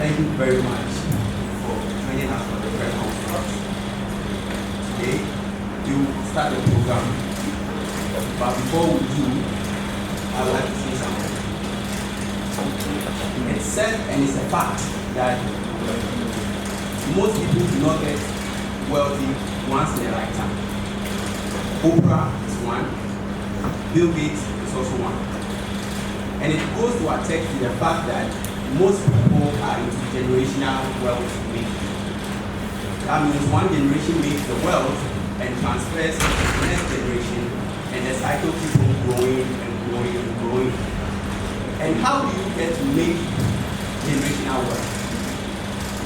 thank you very much for joining us for the prayer conference. Today, we will start the program. But before we do, I would like to say something. It's said and it's a fact that most people do not get wealthy once in their lifetime. Oprah is one. Bill Gates is also one. And it goes to attest to the fact that most people are into generational wealth making. That means one generation makes the wealth and transfers to the next generation, and the cycle keeps on growing and growing and growing. And how do you get to make generational wealth?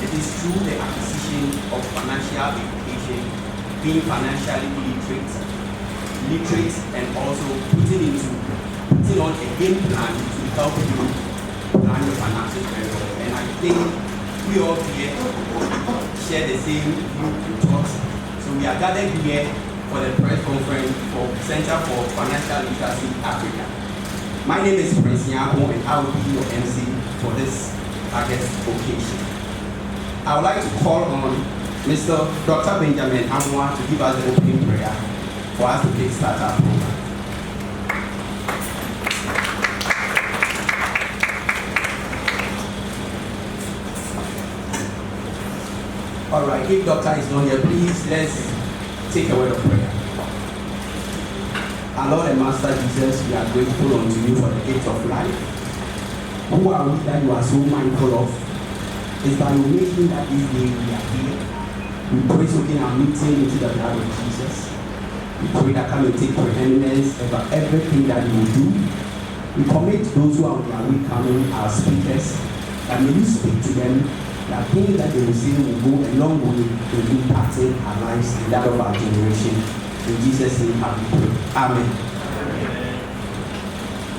It is through the acquisition of financial education, being financially literate, and also putting on a game plan to help you plan your finances very well. And I think we all here share the same view thoughts. So we are gathered here for the press conference for Center for Financial Literacy Africa. My name is Prince Nyako, and I will be your MC for this August occasion. I would like to call on Mr. Dr. Benjamin Amwa to give us the opening prayer for us to kickstart our program. All right, if Doctor is not here, please let's take a word of prayer. Our Lord and Master Jesus, we are grateful unto you for the gift of life. Who are we that you are so mindful of? It's by your making that this day we are here. We pray soaking our meeting into the blood of Jesus. We pray that come and take preeminence over everything that you will do. We commit those who are on their way coming, our speakers, that may you speak to them. That things that they will say will go a long way in impacting our lives and that of our generation. In Jesus' name, I pray. Amen.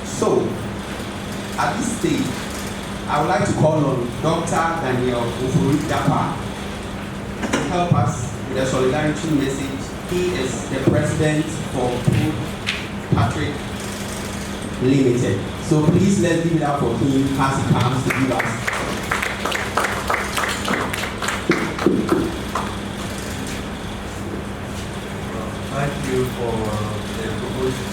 So, at this stage, I would like to call on Dr. Daniel Ofori-Dankwa to help us with a solidarity message. He is the president for Patrick Limited. So please let's give it up for him as he comes to give us. Thank you for the proposal,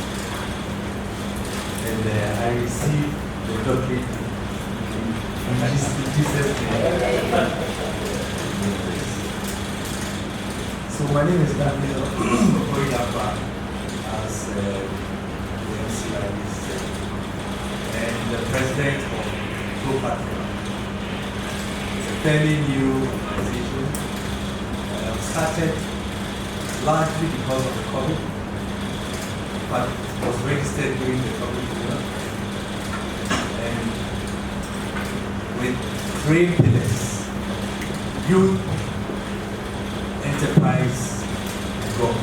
and I received the doctorate in Jesus' name. So my name is Daniel Ofori-Dankwa, as the MC said, and the president of ProPatrick. It's a fairly new organization. Started largely because of the COVID, but it was registered during the COVID era. And with 3 pillars: youth, enterprise, and growth.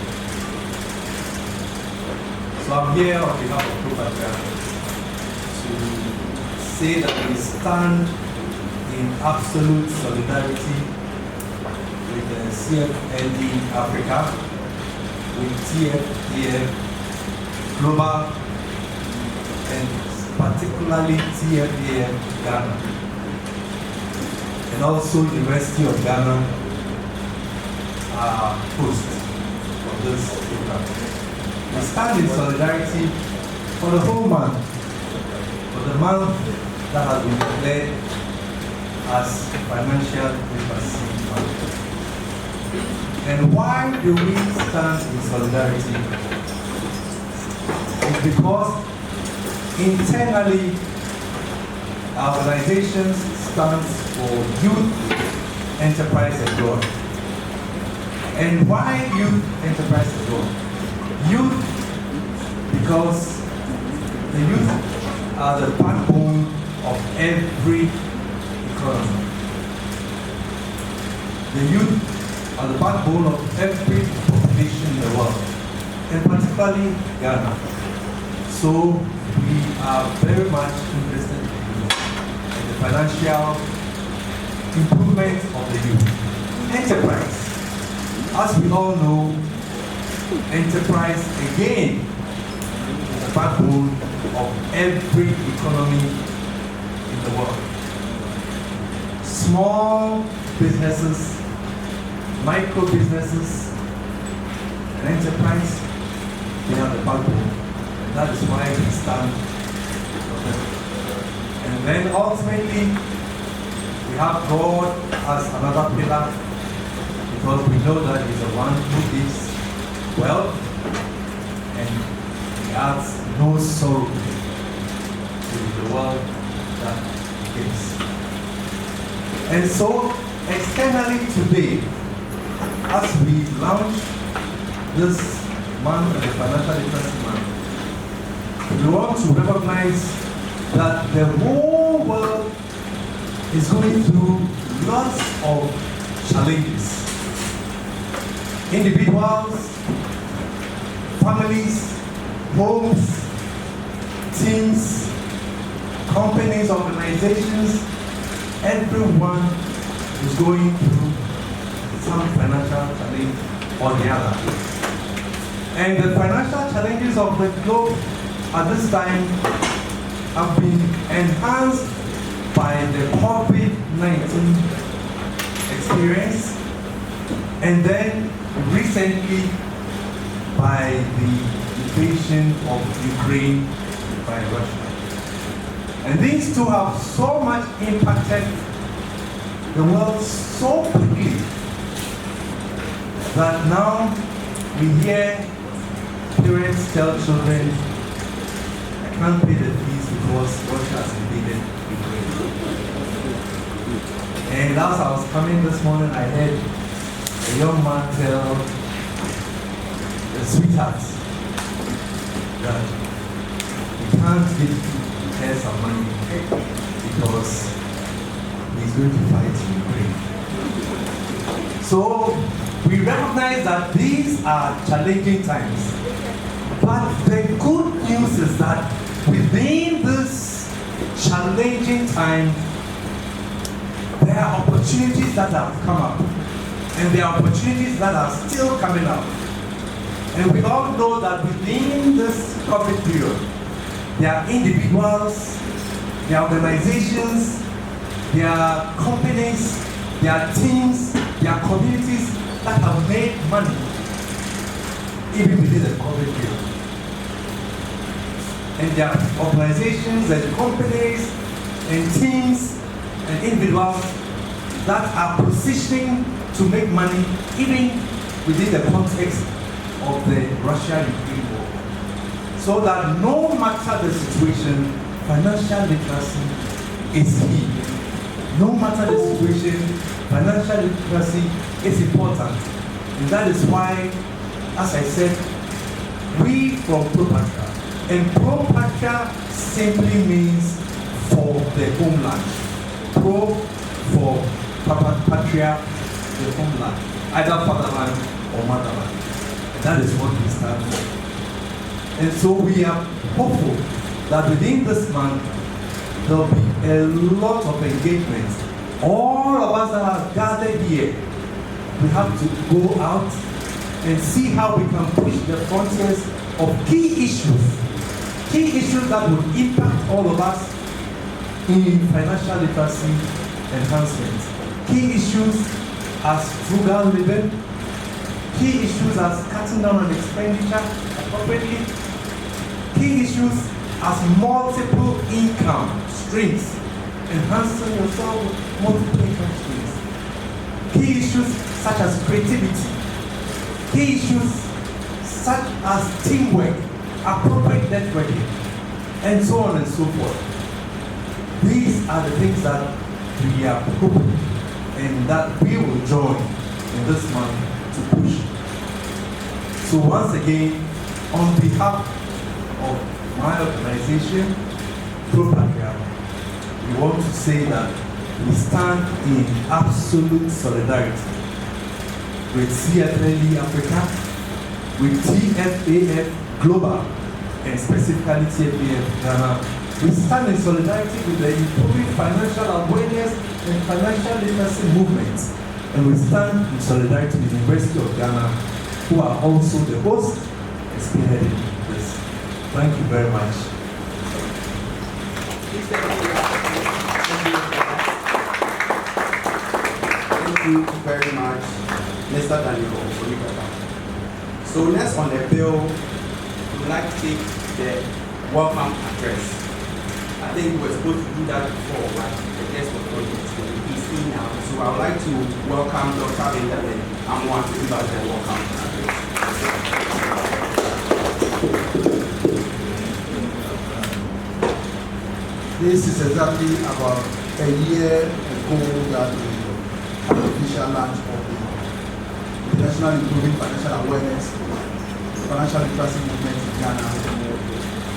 So I'm here on behalf of ProPatrick to say that we stand in absolute solidarity with the CFLE Africa, with TFDF Global, and particularly TFDF Ghana, and also University of Ghana host for this program. We stand in solidarity for the whole month, for the month that has been declared as Financial Literacy Month. And why do we stand in solidarity? It's because internally our organization stands for youth, enterprise, and growth. And why youth, enterprise, and growth? Youth, because the youth are the backbone of every economy. The youth are the backbone of every population in the world, and particularly Ghana. So we are very much interested in the financial improvement of the youth. Enterprise. As we all know, enterprise again is the backbone of every economy in the world. small businesses, micro businesses, and enterprise, they are the backbone. And that is why we stand for them. And then ultimately, we have God as another pillar, because we know that He's the one who gives wealth and He adds no sorrow to the world that He gives. And so, externally today, as we launch this month, the financial literacy month, we want to recognize that the whole world is going through lots of challenges. Individuals, families, homes, teams, companies, organizations, everyone is going through some financial challenge or the other. And the financial challenges of the globe at this time have been enhanced by the COVID-19 experience, and then recently by the invasion of Ukraine by Russia. And these two have so much impacted the world so quickly that now we hear parents tell children, I can't pay the fees because Russia has invaded Ukraine. And as I was coming this morning, I heard a young man tell the sweetheart that he can't give her some money because he's going to fight in Ukraine. So we recognize that these are challenging times. But the good news is that within this challenging time, there are opportunities that have come up. And there are opportunities that are still coming up. And we all know that within this COVID period, there are individuals, there are organizations, there are companies, there are teams, there are communities that have made money even within the COVID period. And there are organizations and companies and teams and individuals that are positioning to make money even within the context of the Russia-Ukraine war. So that no matter the situation, financial literacy is key. No matter the situation, financial literacy is important. And that is why, as I said, we from ProPatria, and ProPatria simply means for the homeland. Pro for Patria, the homeland, either fatherland or motherland. And that is what we stand for. And so we are hopeful that within this month, there will be a lot of engagements. All of us that are gathered here, we have to go out and see how we can push the frontiers of key issues that will impact all of us in financial literacy enhancement. Key issues as frugal living, key issues as cutting down on expenditure appropriately, key issues as multiple income streams, enhancing yourself with multiple income streams, key issues such as creativity, key issues such as teamwork, appropriate networking, and so on and so forth. These are the things that we are hoping and that we will join in this month to push. So once again, on behalf of my organization, ProPatria, we want to say that we stand in absolute solidarity with CFLE Africa, with TFAF Global, and specifically TFAF Ghana. We stand in solidarity with the improving financial awareness and financial literacy movements. And we stand in solidarity with the University of Ghana, who are also the host and spearheading this. Thank you very much. you very much, Mr. Daniel Oforikata. So next on the bill, we would like to take the welcome address. I think we were supposed to do that before, but the guest was going to be seen now. So I would like to welcome Dr. Benjamin Amoah to give us the welcome address. This is exactly about a year ago that we had the official launch of the International Improving Financial Awareness, Financial Literacy Movement in Ghana,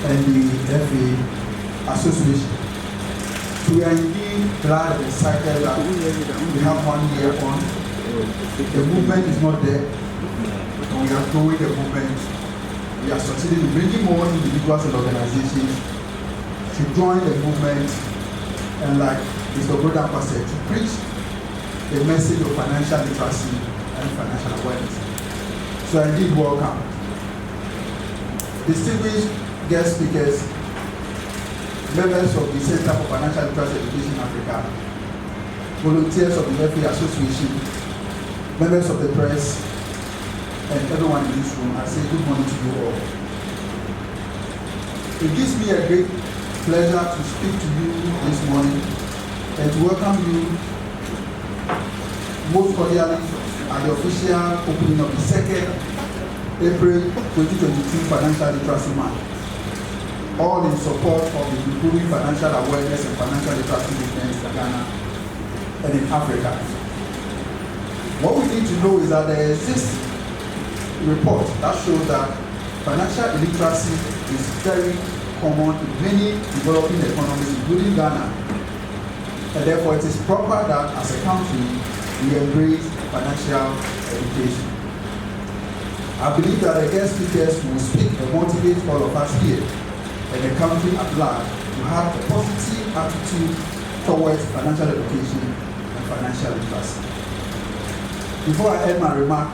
and the FA Association. So we are indeed glad and excited that we have 1 year on. The movement is not there, and we are growing the movement. We are succeeding in bringing more individuals and organizations to join the movement, and like Mr. Brodapa said, to preach the message of financial literacy and financial awareness. So I indeed welcome distinguished guest speakers, members of the Center for Financial Literacy Education Africa, volunteers of the FA Association, members of the press, and everyone in this room. I say good morning to you all. It gives me a great pleasure to speak to you this morning and to welcome you most cordially at the official opening of the 2nd April 2022 Financial Literacy Month, all in support of the improving financial awareness and financial literacy movements in Ghana and in Africa. What we need to know is that there is this report that shows that financial illiteracy is very common in many developing economies, including Ghana, and therefore it is proper that as a country we embrace financial education. I believe that the guest speakers will speak and motivate all of us here and the country at large to have a positive attitude towards financial education and financial literacy. Before I end my remark,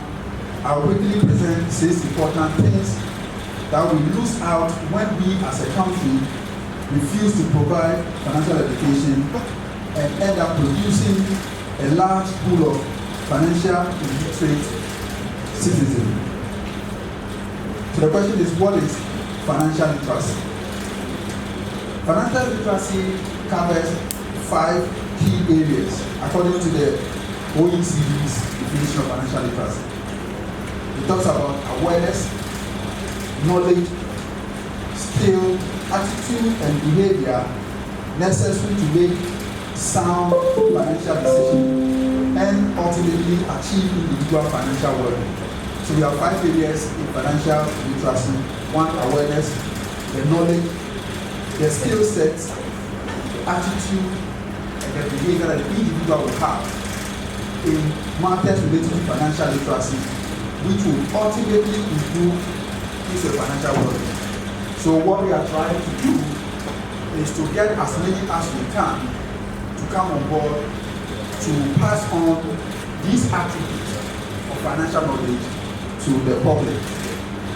I will quickly present 6 important things that we lose out when we as a country refuse to provide financial education and end up producing a large pool of financial illiterate citizens. So the question is, what is financial literacy? Financial literacy covers 5 key areas according to the OECD's definition of financial literacy. It talks about awareness, knowledge, skill, attitude, and behavior necessary to make sound financial decisions and ultimately achieve individual financial well-being. So we have 5 areas in financial literacy: 1, awareness; the knowledge; the skill sets; the attitude, and the behavior that the individual will have in matters related to financial literacy, which will ultimately improve his financial well-being. So what we are trying to do is to get as many as we can to come on board to pass on these attributes of financial knowledge to the public.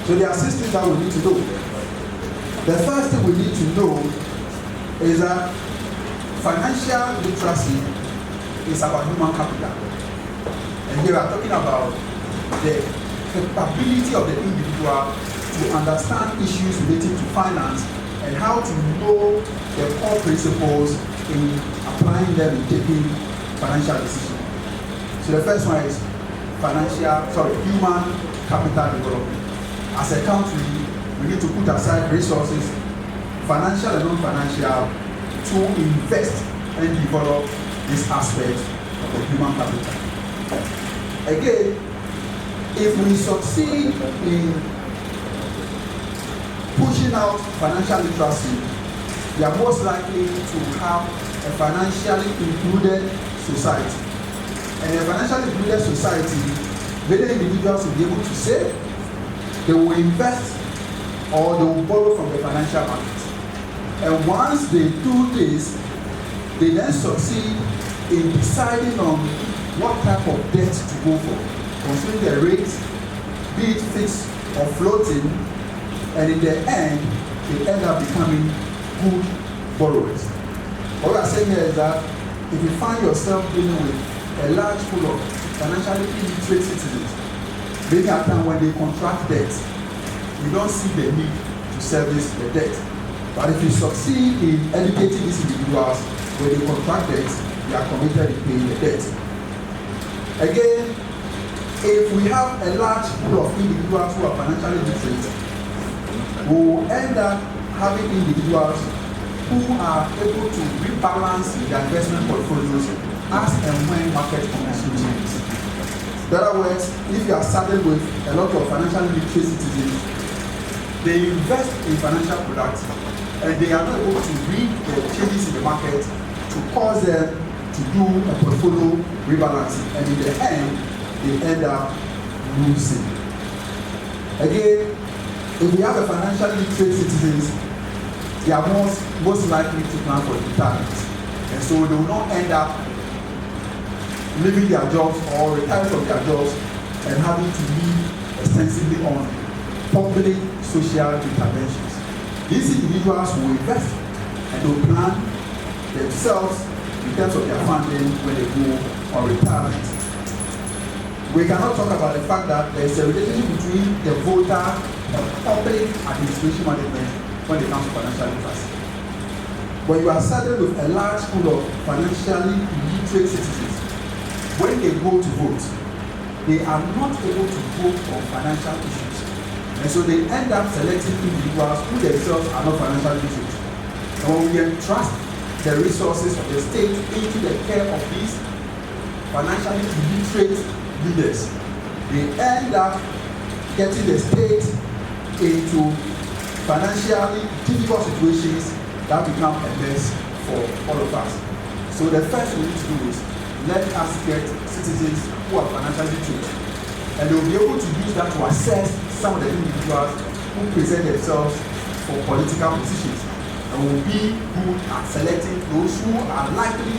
So there are 6 things that we need to know. The first thing we need to know is that financial literacy is about human capital. And here we are talking about the capability of the individual to understand issues related to finance and how to know the core principles in applying them in taking financial decisions. So the first one is human capital development. As a country, we need to put aside resources, financial and non-financial, to invest and develop this aspect of the human capital. Again, if we succeed in pushing out financial literacy, we are most likely to have a financially included society. And a financially included society, many individuals will be able to save, they will invest, or they will borrow from the financial market. And once they do this, they then succeed in deciding on what type of debt to go for, considering the rates, be it fixed or floating, and in the end, they end up becoming good borrowers. What we are saying here is that if you find yourself dealing with a large pool of financially illiterate citizens, many a time when they contract debt, you don't see the need to service the debt. But if you succeed in educating these individuals, when they contract debt, they are committed in paying the debt. Again, if we have a large pool of individuals who are financially literate, we will end up having individuals who are able to rebalance their investment portfolios as and when market conditions change. In other words, if you are saddled with a lot of financially literate citizens, they invest in financial products and they are not able to read the changes in the market to cause them to do a portfolio rebalancing, and in the end, they end up losing. Again, if we have a financially literate citizens, they are most likely to plan for retirement, and so they will not end up leaving their jobs or retiring from their jobs and having to live extensively on public social interventions. These individuals will invest and will plan themselves in terms of their funding when they go on retirement. We cannot talk about the fact that there is a relationship between the voter and public administration management when it comes to financial literacy. When you are saddled with a large pool of financially illiterate citizens, when they go to vote, they are not able to vote on financial issues. And so they end up selecting individuals who themselves are not financially literate. And when we entrust the resources of the state into the care of these financially illiterate leaders, they end up getting the state into financially difficult situations that become a mess for all of us. So the first we need to do is let us get citizens who are financially literate, and they will be able to use that to assess some of the individuals who present themselves for political positions, and will be good at selecting those who are likely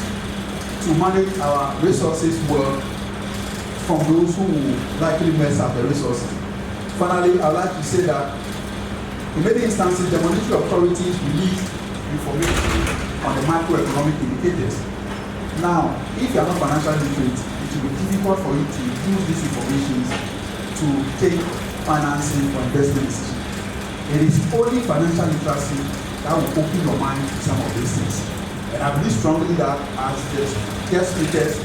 to manage our resources well from those who will likely mess up the resources. Finally, I'd like to say that in many instances, the monetary authorities release information on the macroeconomic indicators. Now, if you are not financially literate, it will be difficult for you to use these information to take financing or investment decisions. It is only financial literacy that will open your mind to some of these things. And I believe strongly that as the guest speakers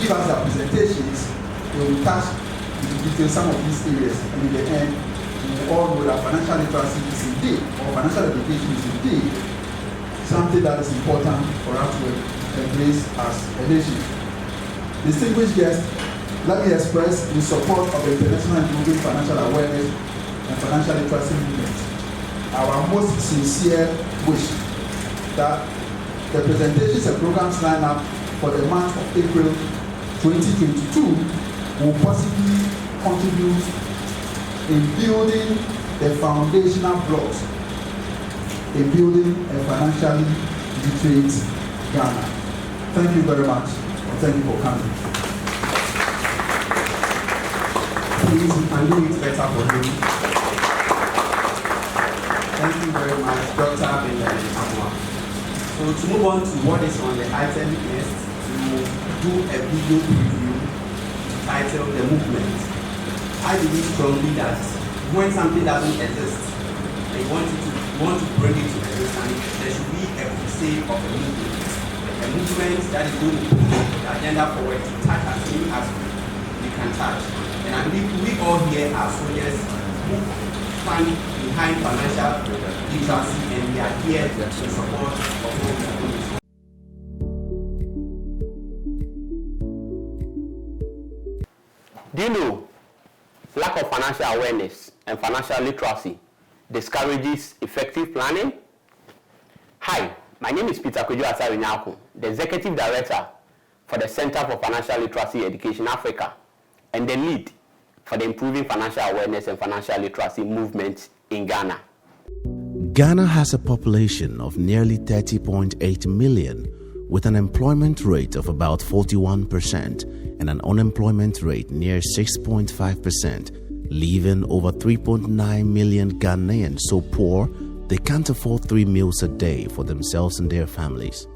give us their presentations, they will touch into detail some of these areas, and in the end, we all know that financial literacy is indeed, or financial education is indeed, something that is important for us to embrace as a nation. Distinguished guests, let me express in support of the International Improving Financial Awareness and Financial Literacy Movement our most sincere wish that the presentations and programs lined up for the month of April 2022 will possibly contribute in building the foundational blocks in building a financially literate Ghana. Thank you very much, and thank you for coming. Please, we can do it better for you. Thank you very much, Dr. Benjamin Amwa. So to move on to what is on the item next, to do a video preview titled The Movement. I believe strongly that when something doesn't exist, they want to bring it to exist, and there should be a crusade of a movement that is going to put the agenda forward to touch as many as we can touch. And I believe we all here are soldiers who stand behind financial literacy, and we are here to support of what we are doing. Do you know lack of financial awareness and financial literacy discourages effective planning? Hi, my name is Peter Kwejo Asari-Nyako, the Executive Director for the Center for Financial Literacy Education Africa, and the lead for the Improving Financial Awareness and Financial Literacy movement in Ghana. Ghana has a population of nearly 30.8 million, with an employment rate of about 41% and an unemployment rate near 6.5%, leaving over 3.9 million Ghanaians so poor they can't afford 3 meals a day for themselves and their families.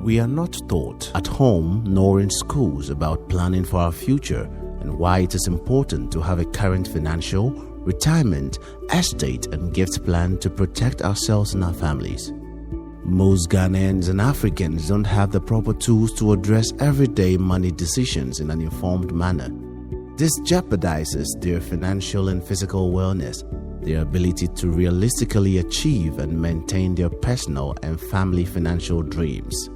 We are not taught at home nor in schools about planning for our future and why it is important to have a current financial, retirement, estate, and gift plan to protect ourselves and our families. Most Ghanaians and Africans don't have the proper tools to address everyday money decisions in an informed manner. This jeopardizes their financial and physical wellness, their ability to realistically achieve and maintain their personal and family financial dreams.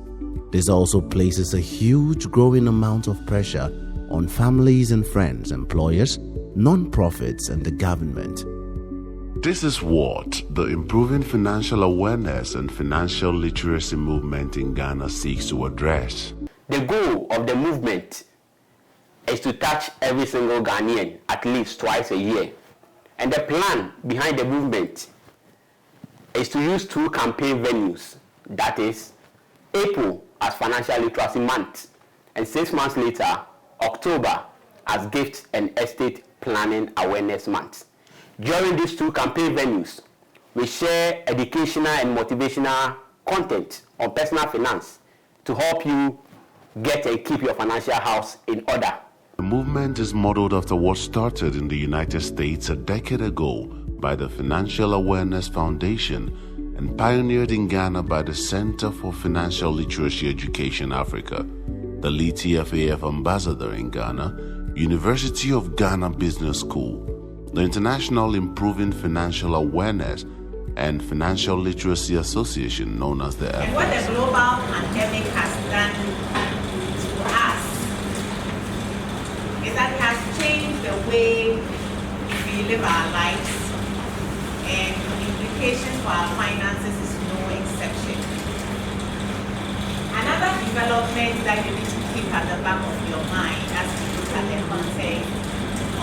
This also places a huge growing amount of pressure on families and friends, employers, non-profits, and the government. This is what the Improving Financial Awareness and Financial Literacy movement in Ghana seeks to address. The goal of the movement is to touch every single Ghanaian at least twice a year. And the plan behind the movement is to use 2 campaign venues, that is, April as Financial Literacy Month, and 6 months later, October as Gift and Estate Planning Awareness Month. During these 2 campaign venues, we share educational and motivational content on personal finance to help you get and keep your financial house in order. The movement is modeled after what started in the United States a decade ago by the Financial Awareness Foundation and pioneered in Ghana by the Center for Financial Literacy Education Africa, the lead TFAF ambassador in Ghana, University of Ghana Business School, the International Improving Financial Awareness and Financial Literacy Association, known as the And what the global pandemic has done to us is that it has changed the way we live our lives, and the implications for our finances is no exception. Another development that you need to keep at the back of your mind as we look at the context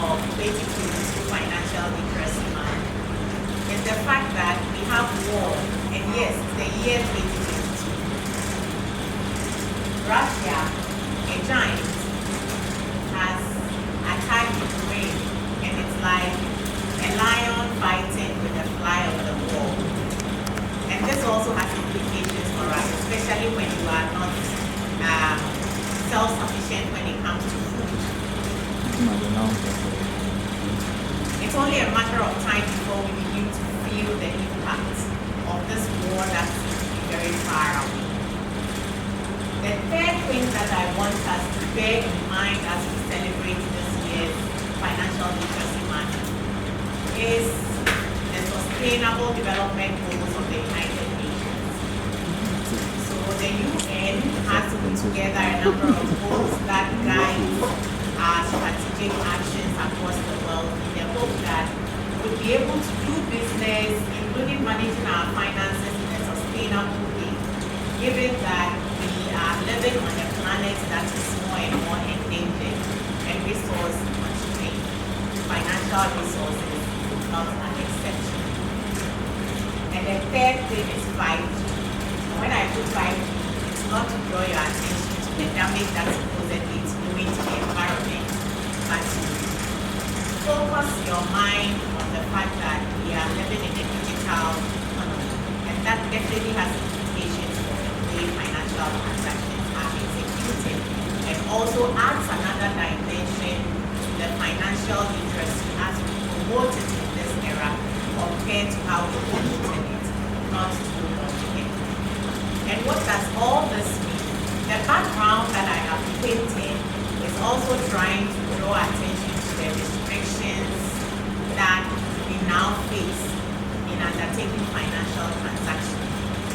of 2022 Financial Literacy Month is the fact that we have war, and yes, it's the year 2022. Russia, a giant, has attacked Ukraine, and it's like a lion fighting with a fly on the wall. And this also has implications for us, especially when you are not self-sufficient when it comes to food. It's only a matter of time before we begin to feel the impact of this war that seems to be very far away. The third thing that I want us to bear in mind as we celebrate this year's Financial Literacy Month is the Sustainable Development Goals of the United Nations. So the UN has to put together a number of goals that guide our strategic actions across the world in the hope that we'll be able to do business, including managing our finances in a sustainable way, given that we are living on a planet that is more and more endangered and resource constrained. Financial resources is not an exception. And the third thing is 5G. And when I put 5G, it's not to draw your attention to the damage that supposedly it's doing to the environment, but to focus your mind on the fact that we are living in a digital economy, and that definitely has implications for the way financial transactions are executed, and also adds another dimension to the financial literacy as we promote it in this era compared to how we promoted it not too long ago. And what does all this mean? The background that I have painted is also trying to draw attention to the restrictions that we now face in undertaking financial transactions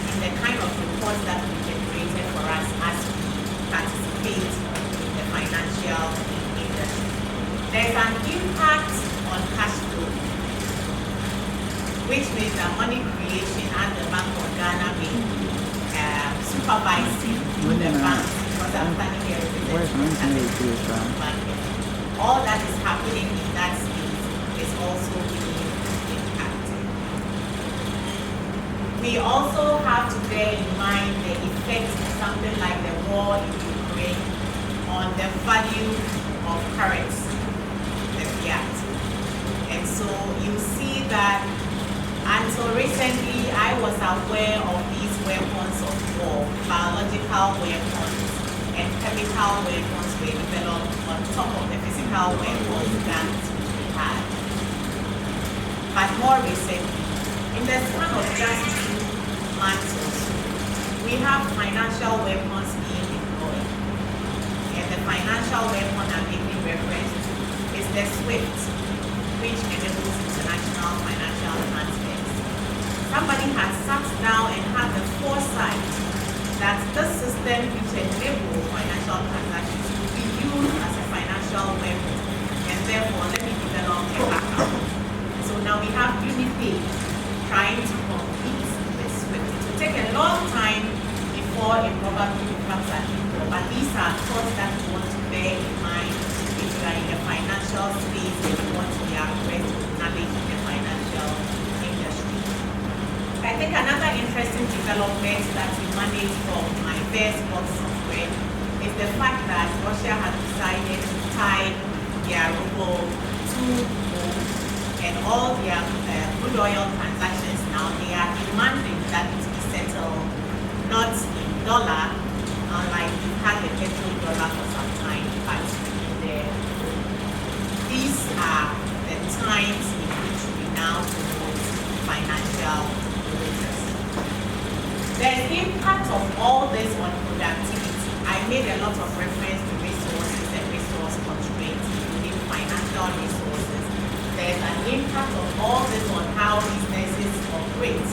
and the kind of reports that we generated for us as we participate in the financial industry. There's an impact on cash flow, which means that money creation at the Bank of Ghana may supervising the banks, because I'm standing here representing the market. All that is happening in that space is also being impacted. We also have to bear in mind the effect of something like the war in Ukraine on the value of currency, the fiat. And so you see that until recently I was aware of these weapons of war, biological weapons, and chemical weapons were developed on top of the physical weapons that we had. But more recently, in the span of just 2 months or so, we have financial weapons being deployed. And the financial weapon I'm making reference to is the SWIFT, which enables international financial transfers. Somebody has sat down and had the foresight that this system which enables financial transactions will be used as a financial weapon, and therefore let me develop a backup. So now we have UniPay trying to compete with SWIFT. It will take a long time before it probably becomes an equal, but these are thoughts that we want to bear in mind if you are in the financial space and you want to be abreast with knowledge in the financial industry. I think another interesting development that we managed from my first box software is the fact that Russia has decided to tie their ruble to gold, and all their crude oil transactions now, they are demanding that it be settled not in dollar, like we've had the petrodollar for some time, but in the these are the times in which we now promote financial literacy. The impact of all this on productivity, I made a lot of reference to resources and resource constraints, including financial resources. There's an impact of all this on how businesses operate.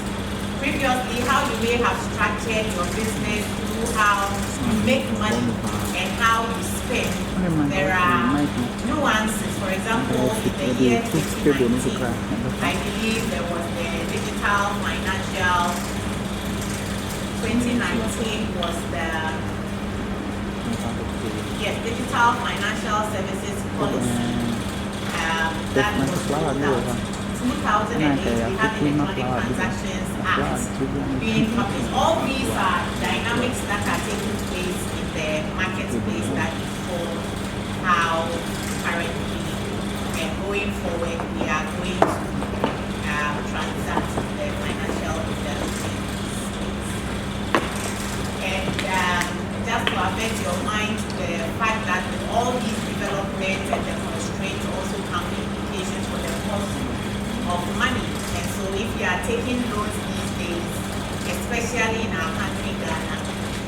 Previously, how you may have structured your business through how you make money and how you spend. There are nuances. For example, in the year 2019, I believe there was the digital financial, 2019 was the digital financial services policy. That was rolled out. 2008, we have Electronic Transactions Act being published. All these are dynamics that are taking place in the marketplace that inform how currently and going forward we are going to transact the financial industry. And just to avert your mind, the fact that with all these developments and the constraints also come implications for the cost of money. And so if you are taking loans these days, especially in our country, Ghana,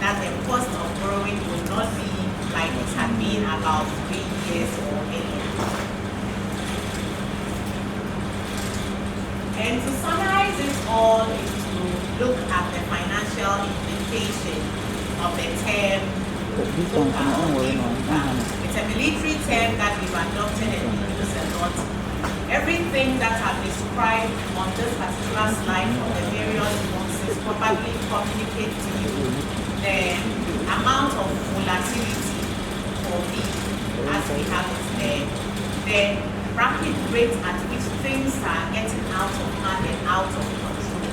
that the cost of borrowing will not be like it had been about 3 years or earlier. And to summarize it all is to look at the financial implication of the term. It's a military term that we've adopted and we use a lot. Everything that I've described on this particular slide from the various boxes probably communicate to you the amount of volatility for me as we have it there. The rapid rate at which things are getting out of hand and out of control.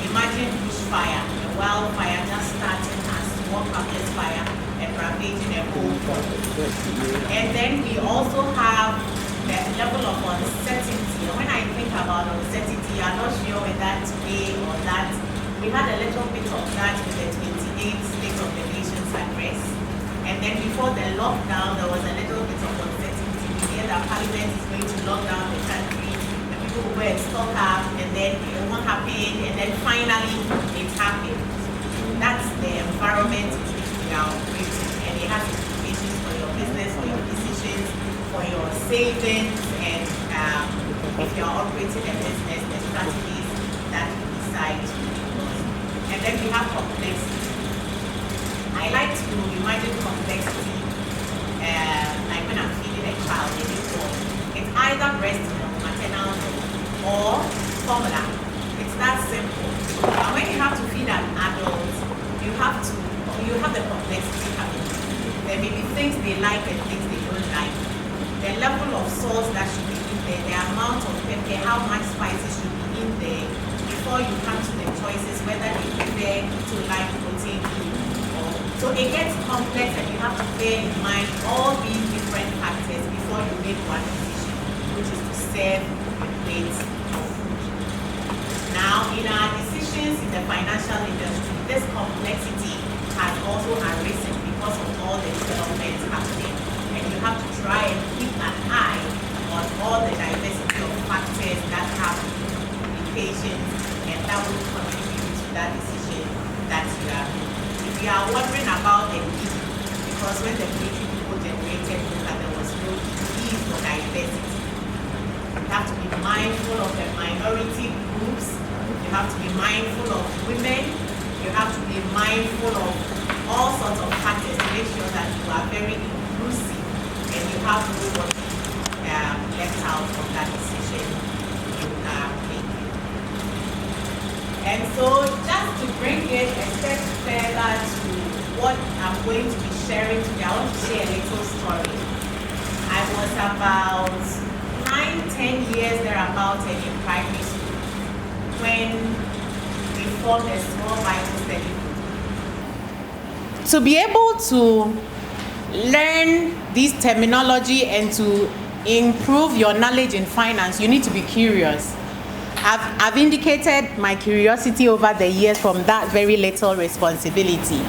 Imagine bushfire, a wildfire just starting as small public fire and ravaging a whole country. And then we also have the level of uncertainty. And when I think about uncertainty, I'm not sure whether today or that. We had a little bit of that with the 28th State of the Nation's address. And then before the lockdown, there was a little bit of uncertainty. We hear that Parliament is going to lock down the country, and people were stuck up, and then it won't happen, and then finally it happened. That's the environment in which we are operating, and it has implications for your business, for your decisions, for your savings, and if you're operating a business, the strategies that you decide to employ. And then we have complexity. I like to imagine complexity like when I'm feeding a child, a newborn. It's either breast milk, maternal milk, or formula. It's that simple. And when you have to feed an adult, you have the complexity coming. There may be things they like and things they don't like. The level of salt that should be in there, the amount of pepper, how much spices should be in there before you come to the choices whether they prefer to like protein or. So it gets complex and you have to bear in mind all these different factors before you make one decision, which is to serve a plate of food. Now, in our decisions, the financial industry, this complexity has also arisen because of all the developments happening. And you have to try and keep an eye on all the diversity of factors that have implications and that will contribute to that decision that you are making. If you are wondering about the need, because when the military people generated that there was no need for diversity, you have to be mindful of the minority groups, you have to be mindful of women, you have to be mindful of all sorts of factors to make sure that you are very inclusive and you have nobody left out of that decision you are making. And so just to bring it a step further to what I'm going to be sharing today, I want to share a little story. I was about 9-10 years thereabout in primary school when we formed a small Bible study group. To be able to learn this terminology and to improve your knowledge in finance, you need to be curious. I've indicated my curiosity over the years from that very little responsibility.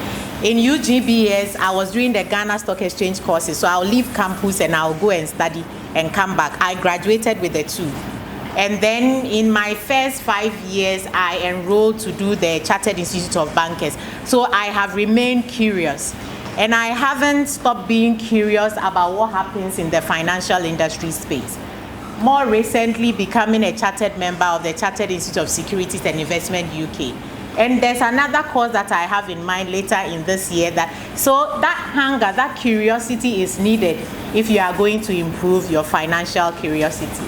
In UGBS, I was doing the Ghana Stock Exchange courses, so I'll leave campus and I'll go and study and come back. I graduated with a 2. And then in my first 5 years, I enrolled to do the Chartered Institute of Bankers. So I have remained curious. And I haven't stopped being curious about what happens in the financial industry space. More recently, becoming a chartered member of the Chartered Institute of Securities and Investment UK. And there's another course that I have in mind later in this year. So that hunger, that curiosity is needed if you are going to improve your financial curiosity.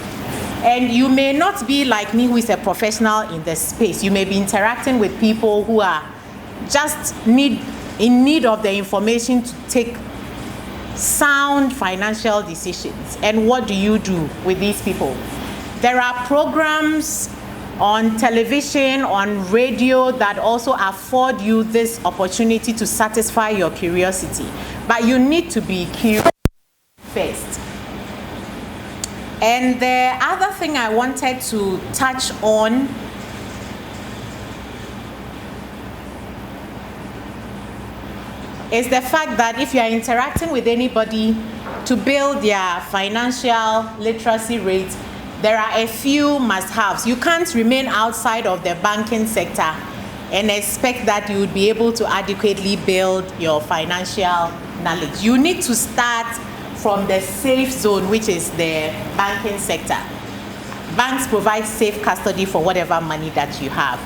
And you may not be like me, who is a professional in the space. You may be interacting with people who are just in need of the information to take sound financial decisions. And what do you do with these people? There are programs on television, on radio that also afford you this opportunity to satisfy your curiosity. But you need to be curious first. And the other thing I wanted to touch on is the fact that if you are interacting with anybody to build their financial literacy rate, there are a few must-haves. You can't remain outside of the banking sector and expect that you would be able to adequately build your financial knowledge. You need to start from the safe zone, which is the banking sector. Banks provide safe custody for whatever money that you have.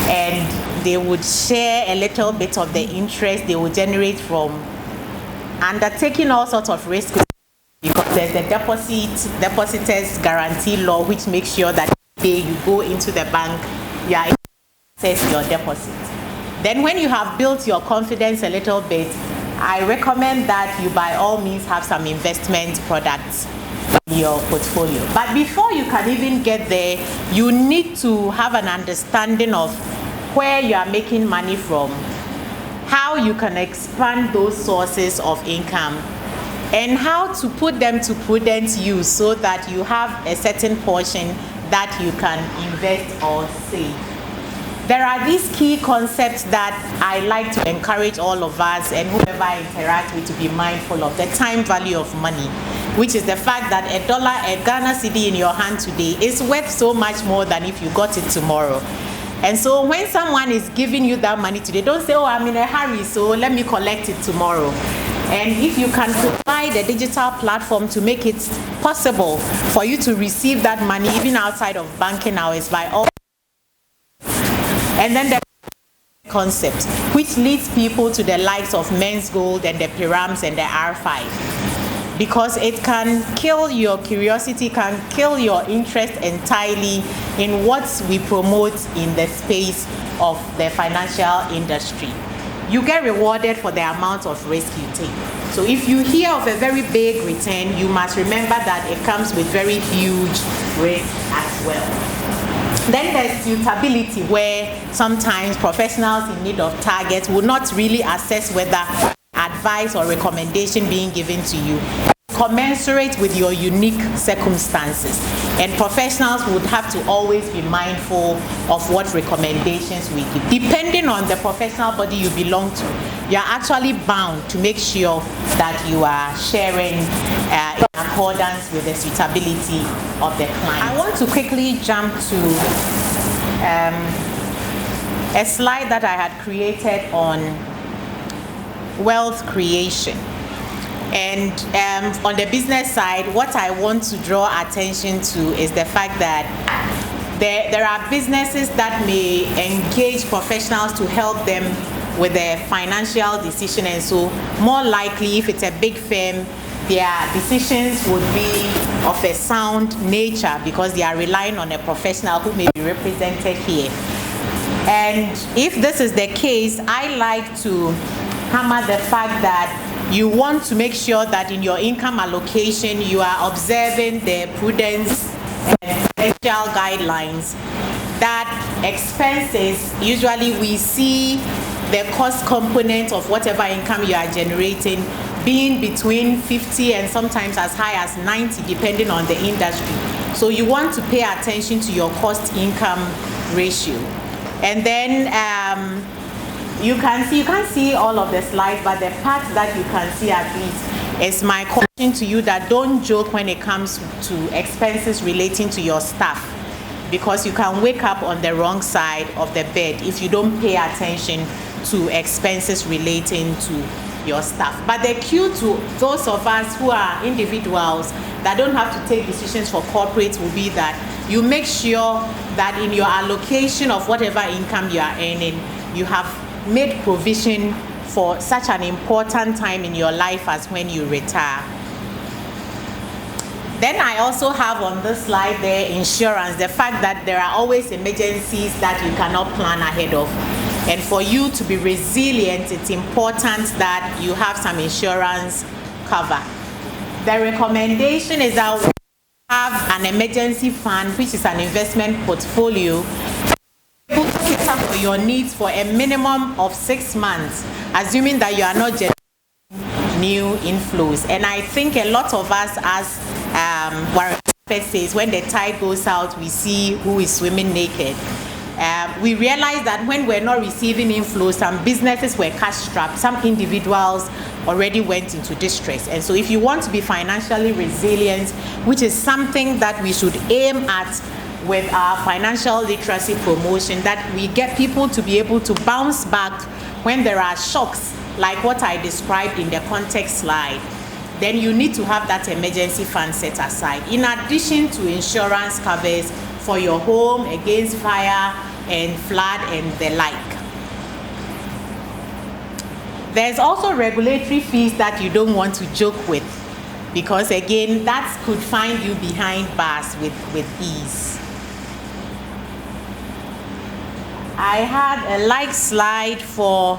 And they would share a little bit of the interest they would generate from undertaking all sorts of risks, because there's the depositors guarantee law, which makes sure that day you go into the bank, you are able to access your deposit. Then when you have built your confidence a little bit, I recommend that you by all means have some investment products in your portfolio. But before you can even get there, you need to have an understanding of where you are making money from, how you can expand those sources of income, and how to put them to prudent use so that you have a certain portion that you can invest or save. There are these key concepts that I like to encourage all of us and whoever I interact with to be mindful of. The time value of money, which is the fact that a Ghana cedi in your hand today is worth so much more than if you got it tomorrow. And so when someone is giving you that money today, don't say, oh, I'm in a hurry, so let me collect it tomorrow. And if you can provide a digital platform to make it possible for you to receive that money even outside of banking hours, by all. And then the concept, which leads people to the likes of Men's Gold and the Pirams and the R5. Because it can kill your curiosity, can kill your interest entirely in what we promote in the space of the financial industry. You get rewarded for the amount of risk you take. So if you hear of a very big return, you must remember that it comes with very huge risk as well. Then there's suitability, where sometimes professionals in need of targets will not really assess whether advice or recommendation being given to you commensurate with your unique circumstances. And professionals would have to always be mindful of what recommendations we give. Depending on the professional body you belong to, you are actually bound to make sure that you are sharing in accordance with the suitability of the client. I want to quickly jump to a slide that I had created on wealth creation. And on the business side, what I want to draw attention to is the fact that there are businesses that may engage professionals to help them with their financial decision, and so more likely, if it's a big firm, their decisions would be of a sound nature because they are relying on a professional who may be represented here. And if this is the case, I like to hammer the fact that you want to make sure that in your income allocation you are observing the prudence and prudential guidelines. That expenses, usually we see the cost component of whatever income you are generating being between 50 and sometimes as high as 90 depending on the industry. So you want to pay attention to your cost income ratio. And then you can't see all of the slides, but the part that you can see at least is my caution to you that don't joke when it comes to expenses relating to your staff, because you can wake up on the wrong side of the bed if you don't pay attention to expenses relating to your staff. But the cue to those of us who are individuals that don't have to take decisions for corporates will be that you make sure that in your allocation of whatever income you are earning, you have made provision for such an important time in your life as when you retire. Then I also have on this slide there insurance, the fact that there are always emergencies that you cannot plan ahead of. And for you to be resilient, it's important that you have some insurance cover. The recommendation is that we have an emergency fund, which is an investment portfolio, able to cater for your needs for a minimum of 6 months, assuming that you are not generating new inflows. And I think a lot of us, as Warren Buffett says, when the tide goes out, we see who is swimming naked. We realize that when we're not receiving inflows, some businesses were cash strapped, some individuals already went into distress. And so if you want to be financially resilient, which is something that we should aim at with our financial literacy promotion, that we get people to be able to bounce back when there are shocks like what I described in the context slide, then you need to have that emergency fund set aside, in addition to insurance covers for your home against fire and flood and the like. There's also regulatory fees that you don't want to joke with, because again, that could find you behind bars with ease. I had a like slide for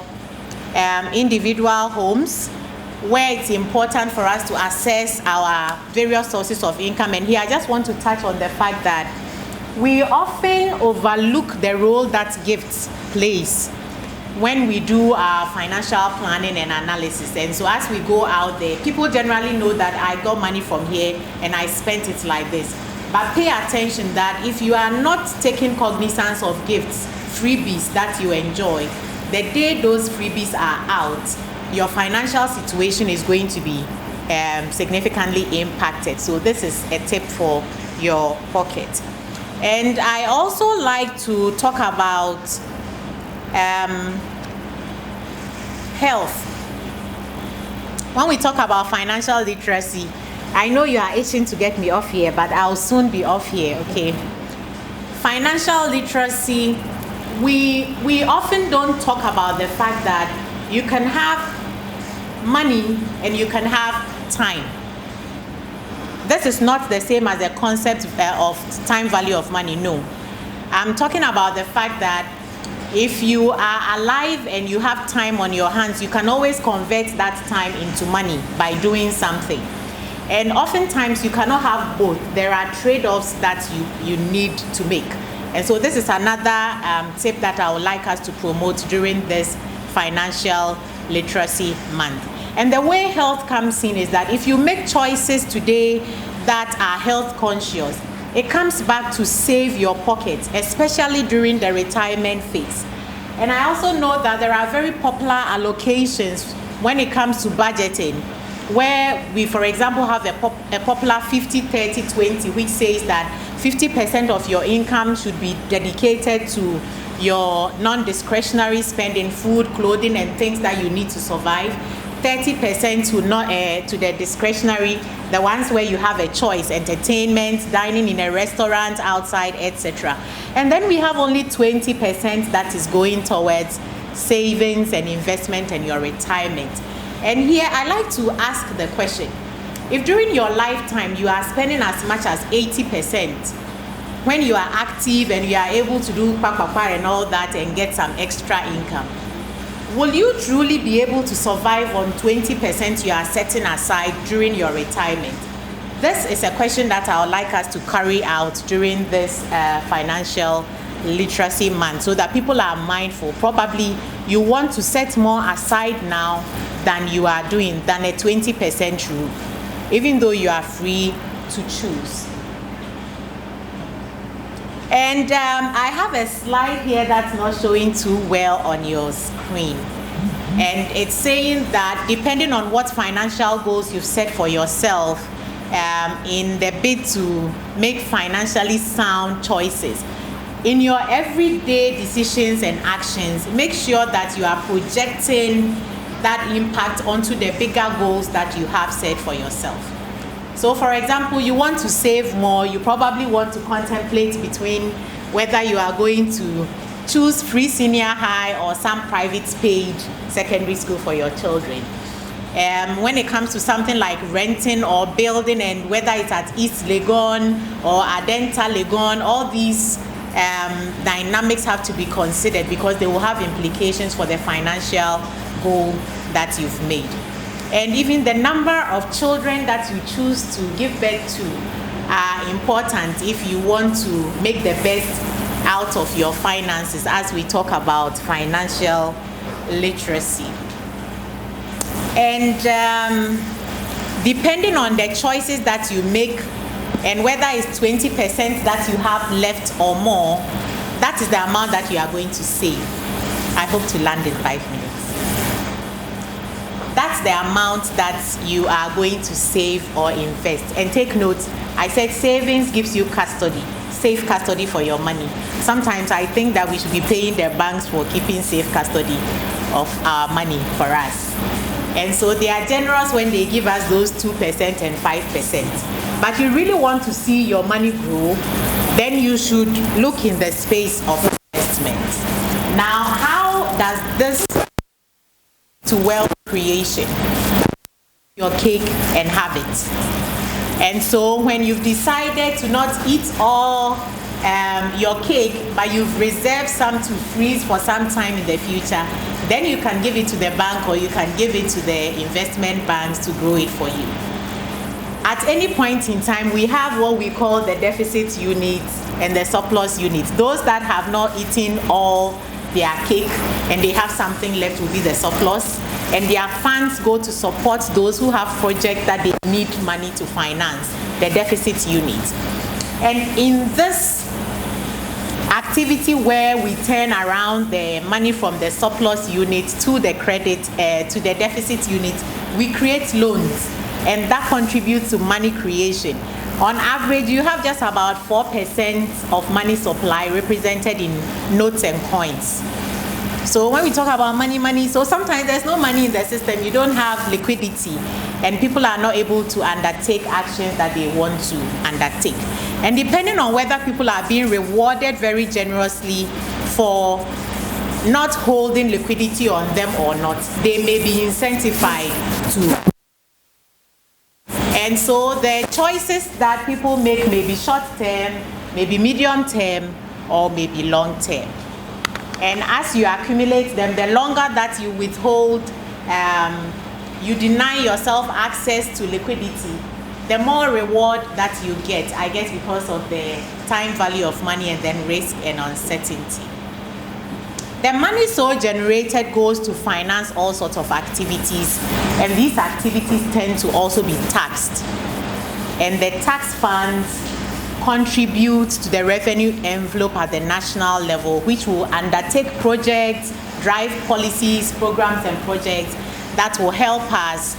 individual homes, where it's important for us to assess our various sources of income. And here I just want to touch on the fact that we often overlook the role that gifts plays when we do our financial planning and analysis. And so as we go out there, people generally know that I got money from here and I spent it like this. But pay attention that if you are not taking cognizance of gifts, freebies that you enjoy, the day those freebies are out, your financial situation is going to be significantly impacted. So this is a tip for your pocket. And I also like to talk about health. When we talk about financial literacy, I know you are itching to get me off here, but I'll soon be off here, okay? Financial literacy, we often don't talk about the fact that you can have money and you can have time. This is not the same as the concept of time value of money, no. I'm talking about the fact that if you are alive and you have time on your hands, you can always convert that time into money by doing something. And oftentimes you cannot have both. There are trade-offs that you need to make. And so this is another tip that I would like us to promote during this Financial Literacy Month. And the way health comes in is that if you make choices today that are health conscious, it comes back to save your pocket, especially during the retirement phase. And I also know that there are very popular allocations when it comes to budgeting, where we, for example, have a popular 50-30-20, which says that 50% of your income should be dedicated to your non-discretionary spending, food, clothing, and things that you need to survive. 30% to the discretionary, the ones where you have a choice, entertainment, dining in a restaurant, outside, etc. And then we have only 20% that is going towards savings and investment and your retirement. And here I like to ask the question, if during your lifetime you are spending as much as 80%, when you are active and you are able to do pakpakpa and all that and get some extra income, will you truly be able to survive on 20% you are setting aside during your retirement? This is a question that I would like us to carry out during this financial literacy month, so that people are mindful. Probably you want to set more aside now than you are doing, than a 20% rule, even though you are free to choose. And I have a slide here that's not showing too well on your screen. And it's saying that depending on what financial goals you've set for yourself, in the bid to make financially sound choices, in your everyday decisions and actions, make sure that you are projecting that impact onto the bigger goals that you have set for yourself. So for example, you want to save more, you probably want to contemplate between whether you are going to choose free senior high or some private paid secondary school for your children. When it comes to something like renting or building, and whether it's at East Legon or Adenta Legon, all these dynamics have to be considered because they will have implications for the financial goal that you've made. And even the number of children that you choose to give birth to are important if you want to make the best out of your finances, as we talk about financial literacy. And depending on the choices that you make, and whether it's 20% that you have left or more, that is the amount that you are going to save. I hope to land in 5 minutes. That's the amount that you are going to save or invest. And take note, I said savings gives you custody, safe custody for your money. Sometimes I think that we should be paying the banks for keeping safe custody of our money for us. And so they are generous when they give us those 2% and 5%. But you really want to see your money grow, then you should look in the space of investment. Now, how does this to wealth creation? Your cake and have it. And so when you've decided to not eat all your cake, but you've reserved some to freeze for some time in the future, then you can give it to the bank, or you can give it to the investment banks to grow it for you. At any point in time, we have what we call the deficit units and the surplus units. Those that have not eaten all their cake and they have something left will be the surplus, and their funds go to support those who have projects that they need money to finance, the deficit units. And in this activity where we turn around the money from the surplus unit to the credit, to the deficit unit, we create loans, and that contributes to money creation. On average, you have just about 4% of money supply represented in notes and coins. So when we talk about money, so sometimes there's no money in the system, you don't have liquidity, and people are not able to undertake actions that they want to undertake. And depending on whether people are being rewarded very generously for not holding liquidity on them or not, they may be incentivized to. And so the choices that people make may be short term, maybe medium term, or maybe long term. And as you accumulate them, the longer that you withhold, you deny yourself access to liquidity, the more reward that you get, I guess, because of the time value of money and then risk and uncertainty. The money so generated goes to finance all sorts of activities, and these activities tend to also be taxed. And the tax funds contribute to the revenue envelope at the national level, which will undertake projects, drive policies, programs, and projects that will help us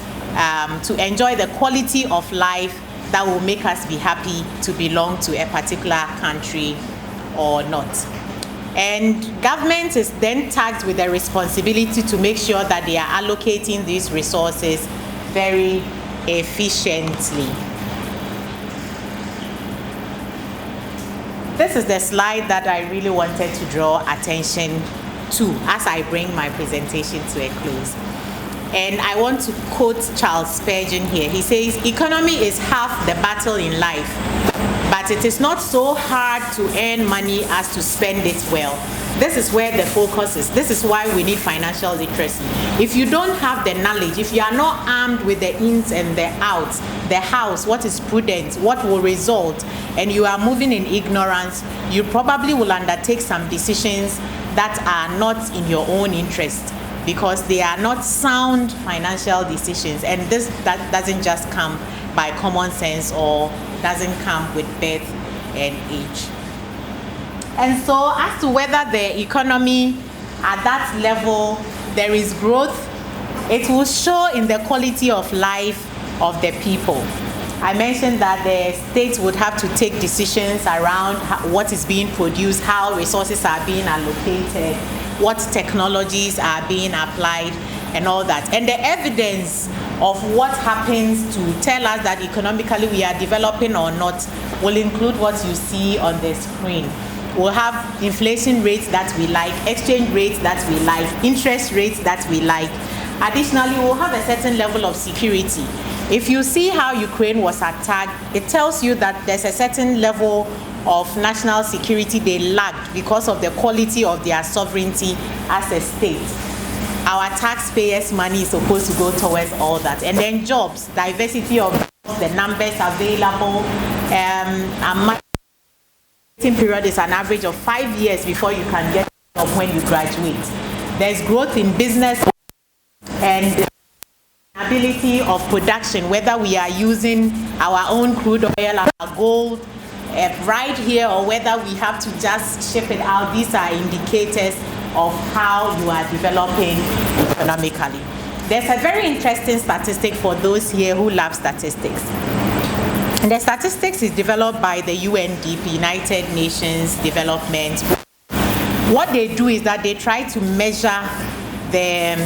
to enjoy the quality of life that will make us be happy to belong to a particular country or not. And government is then tasked with the responsibility to make sure that they are allocating these resources very efficiently. This is the slide that I really wanted to draw attention to as I bring my presentation to a close. And I want to quote Charles Spurgeon here. He says, "Economy is half the battle in life, but it is not so hard to earn money as to spend it well." This is where the focus is. This is why we need financial literacy. If you don't have the knowledge, if you are not armed with the ins and the outs, the hows, what is prudent, what will result, and you are moving in ignorance, you probably will undertake some decisions that are not in your own interest, because they are not sound financial decisions. And that doesn't just come by common sense or doesn't come with birth and age. And so as to whether the economy at that level there is growth, it will show in the quality of life of the people. I mentioned that the states would have to take decisions around what is being produced, how resources are being allocated, what technologies are being applied, and all that. And the evidence of what happens to tell us that economically we are developing or not will include what you see on the screen. We'll have inflation rates that we like, exchange rates that we like, interest rates that we like. Additionally, we'll have a certain level of security. If you see how Ukraine was attacked, it tells you that there's a certain level of national security they lacked because of the quality of their sovereignty as a state. Our taxpayers' money is supposed to go towards all that. And then jobs, diversity of jobs, the numbers available, period is an average of 5 years before you can get a job when you graduate. There's growth in business and ability of production, whether we are using our own crude oil, our gold right here, or whether we have to just ship it out. These are indicators of how you are developing economically. There's a very interesting statistic for those here who love statistics. And the statistics is developed by the UNDP, United Nations Development. What they do is that they try to measure the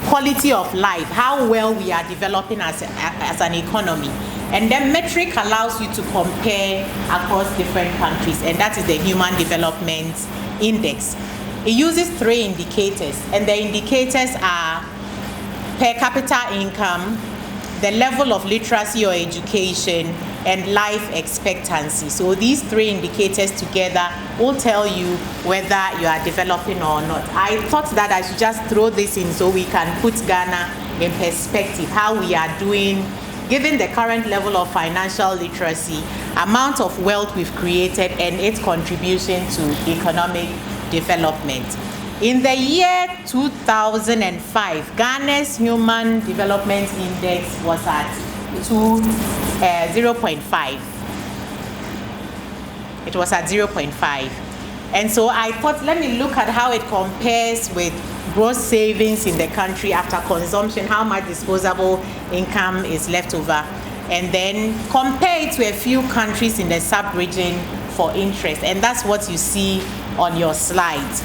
quality of life, how well we are developing as an economy. And the metric allows you to compare across different countries, and that is the Human Development Index. It uses 3 indicators, and the indicators are per capita income, the level of literacy or education, and life expectancy. So these 3 indicators together will tell you whether you are developing or not. I thought that I should just throw this in so we can put Ghana in perspective, how we are doing, given the current level of financial literacy, amount of wealth we've created, and its contribution to economic development. In the year 2005, Ghana's Human Development Index was at 0.5. It was at 0.5. And so I thought, let me look at how it compares with gross savings in the country after consumption, how much disposable income is left over, and then compare it to a few countries in the sub-region for interest. And that's what you see on your slides.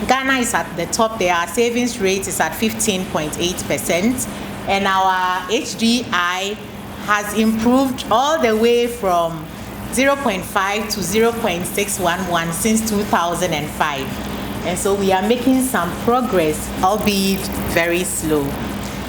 Ghana is at the top there. Our savings rate is at 15.8%, and our HDI has improved all the way from 0.5 to 0.611 since 2005. And so we are making some progress, albeit very slow.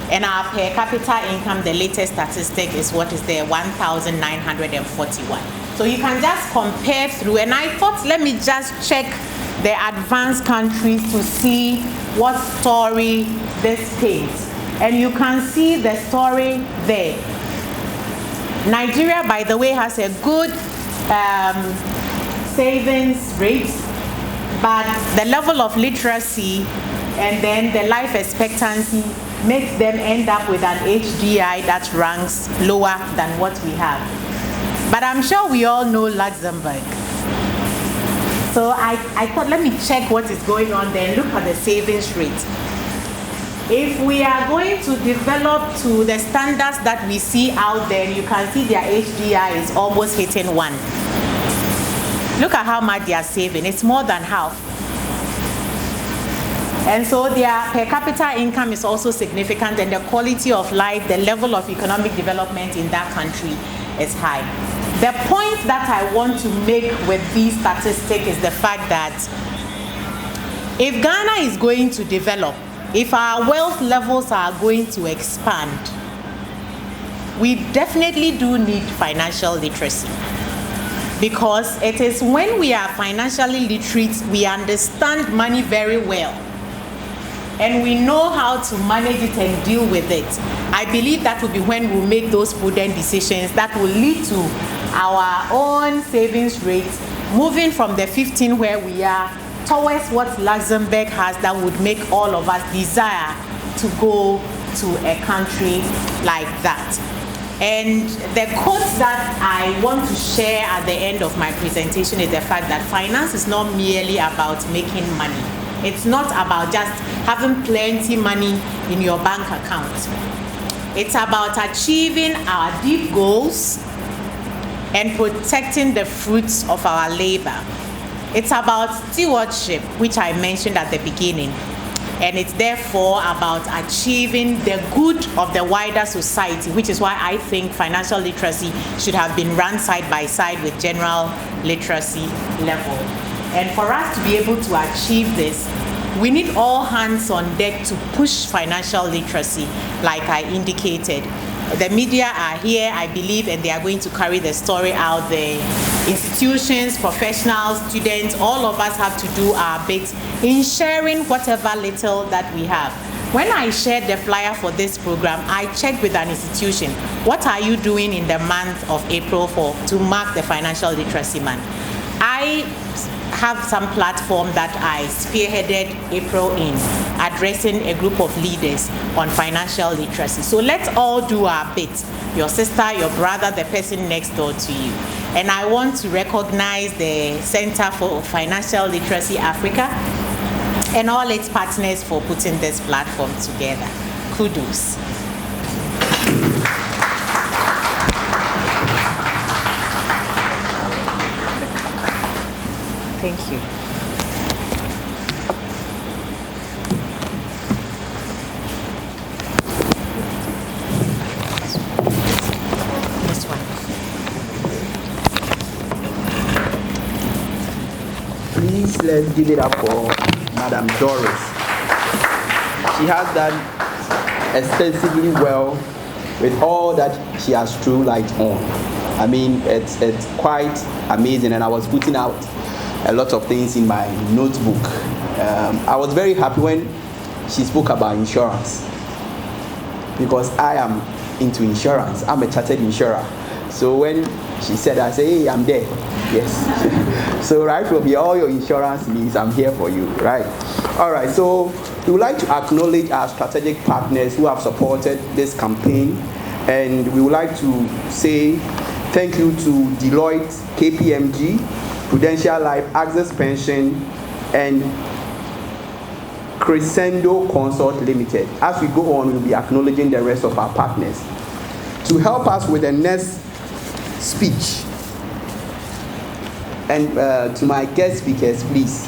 And our per capita income, the latest statistic is what is there, 1,941. So you can just compare through, and I thought, let me just check the advanced countries to see what story this paints. And you can see the story there. Nigeria, by the way, has a good savings rate. but the level of literacy and then the life expectancy makes them end up with an HDI that ranks lower than what we have. But I'm sure we all know Luxembourg. So I thought, let me check what is going on there and look at the savings rate. If we are going to develop to the standards that we see out there, you can see their HDI is almost hitting 1. Look at how much they are saving. It's more than half. And so their per capita income is also significant, and the quality of life, the level of economic development in that country is high. The point that I want to make with these statistics is the fact that if Ghana is going to develop, if our wealth levels are going to expand, we definitely do need financial literacy. Because it is when we are financially literate, we understand money very well, and we know how to manage it and deal with it. I believe that will be when we make those prudent decisions that will lead to our own savings rates moving from the 15 where we are towards what Luxembourg has, that would make all of us desire to go to a country like that. And the quote that I want to share at the end of my presentation is the fact that finance is not merely about making money. It's not about just having plenty money in your bank account. It's about achieving our deep goals and protecting the fruits of our labor. It's about stewardship, which I mentioned at the beginning. And it's therefore about achieving the good of the wider society, which is why I think financial literacy should have been run side by side with general literacy level. And for us to be able to achieve this, we need all hands on deck to push financial literacy, like I indicated. The media are here, I believe, and they are going to carry the story out there. Institutions, professionals, students, all of us have to do our bit in sharing whatever little that we have. When I shared the flyer for this program, I checked with an institution, what are you doing in the month of April to mark the Financial Literacy Month? I have some platform that I spearheaded April in, addressing a group of leaders on financial literacy. So let's all do our bit. Your sister, your brother, the person next door to you. And I want to recognize the Center for Financial Literacy Africa and all its partners for putting this platform together. Kudos. Thank you. This one. Please, let's give it up for Madam Doris. She has done extensively well with all that she has thrown light on. I mean, it's quite amazing, and I was putting out a lot of things in my notebook. I was very happy when she spoke about insurance, because I am into insurance. I'm a chartered insurer. So when she said, I said, hey, I'm there. Yes. So right from here, all your insurance needs, I'm here for you, right? All right, so we would like to acknowledge our strategic partners who have supported this campaign, and we would like to say thank you to Deloitte, KPMG, Prudential Life, Access Pension, and Crescendo Consult Limited. As we go on, we'll be acknowledging the rest of our partners. To help us with the next speech, and to my guest speakers, please,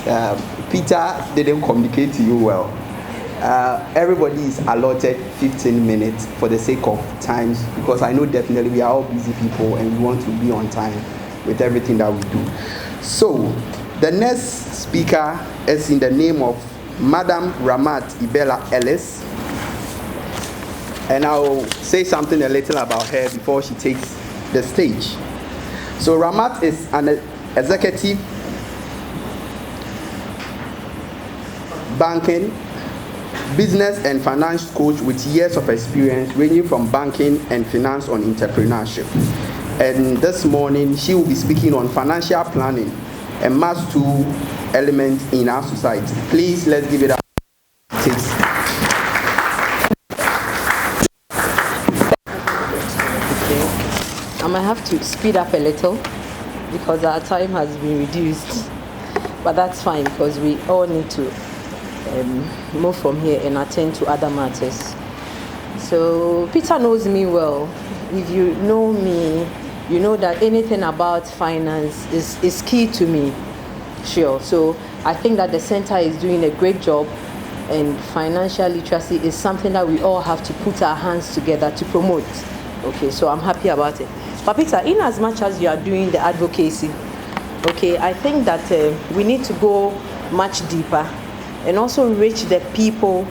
Peter didn't communicate to you well. Everybody is allotted 15 minutes for the sake of times, because I know definitely we are all busy people and we want to be on time with everything that we do. So, the next speaker is in the name of Madam Ramat Ibella Ellis, and I'll say something a little about her before she takes the stage. So, Ramat is an executive banking, business and finance coach with years of experience ranging from banking and finance on entrepreneurship. And this morning, she will be speaking on financial planning, a must-do element in our society. Please, let's give it up. I might have to speed up a little because our time has been reduced, but that's fine because we all need to move from here and attend to other matters. So Peter knows me well. If you know me, you know that anything about finance is key to me. Sure. So I think that the center is doing a great job, and financial literacy is something that we all have to put our hands together to promote. Okay, so I'm happy about it. But Peter, in as much as you are doing the advocacy, okay, I think that we need to go much deeper and also reach the people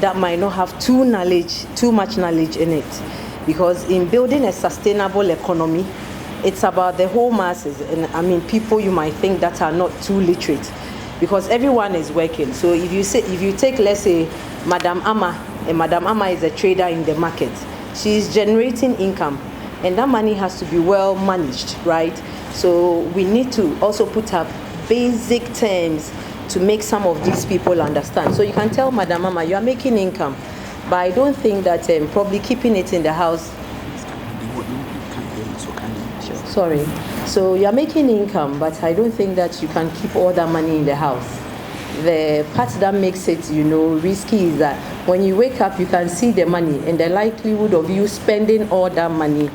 that might not have too much knowledge in it. Because in building a sustainable economy, it's about the whole masses. And I mean, people you might think that are not too literate, because everyone is working. So if you take, let's say, Madam Amma, and Madam Amma is a trader in the market, she's generating income, and that money has to be well managed, right? So we need to also put up basic terms to make some of these people understand. So you can tell Madam Amma, you are making income, but I don't think that probably keeping it in the house. Sorry. So you are making income, but I don't think that you can keep all that money in the house. The part that makes it, risky is that when you wake up, you can see the money and the likelihood of you spending all that money.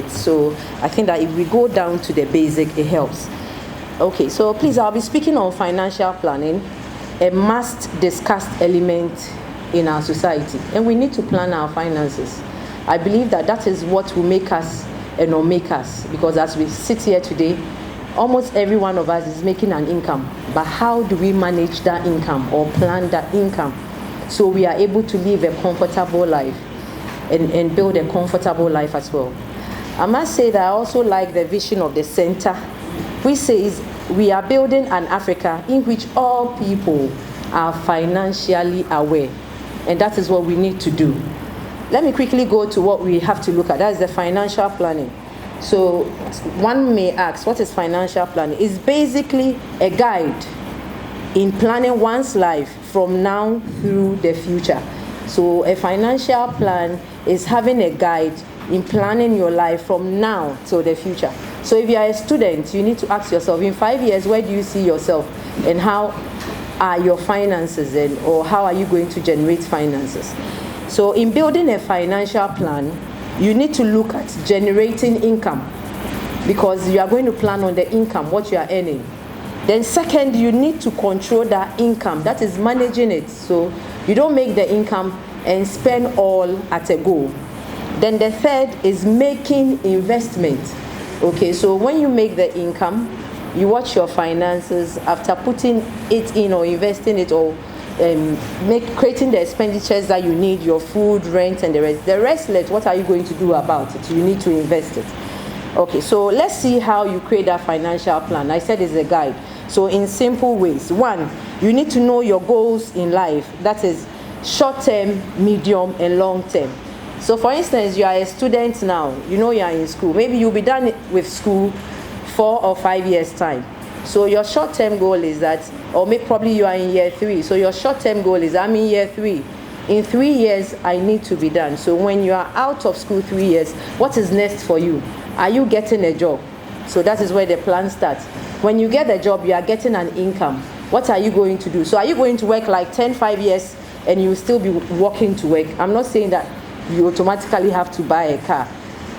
So I think that if we go down to the basic, it helps. Okay, so please, I'll be speaking on financial planning, a must-discussed element in our society. And we need to plan our finances. I believe that that is what will make us and not make us. Because as we sit here today, almost every one of us is making an income. But how do we manage that income or plan that income so we are able to live a comfortable life and build a comfortable life as well? I must say that I also like the vision of the center, which says we are building an Africa in which all people are financially aware. And that is what we need to do. Let me quickly go to what we have to look at. That is the financial planning. So one may ask, what is financial planning? It's basically a guide in planning one's life from now through the future. So a financial plan is having a guide in planning your life from now till the future. So if you are a student, you need to ask yourself, in 5 years, where do you see yourself? And how are your finances or how are you going to generate finances? So in building a financial plan, you need to look at generating income, because you are going to plan on the income, what you are earning. Then second, you need to control that income, that is managing it. So you don't make the income and spend all at a go. Then the third is making investment. Okay, so when you make the income, you watch your finances after putting it in or investing it or creating the expenditures that you need, your food, rent, and the rest. The rest, what are you going to do about it? You need to invest it. Okay, so let's see how you create that financial plan. I said it's a guide. So in simple ways. One, you need to know your goals in life. That is short-term, medium, and long-term. So for instance, you are a student now. You are in school. Maybe you'll be done with school 4 or 5 years' time. So your short-term goal is that, or maybe probably you are in year 3. So your short-term goal is, I'm in year 3. In 3 years, I need to be done. So when you are out of school 3 years, what is next for you? Are you getting a job? So that is where the plan starts. When you get a job, you are getting an income. What are you going to do? So are you going to work like 5 years and you will still be walking to work? I'm not saying that you automatically have to buy a car,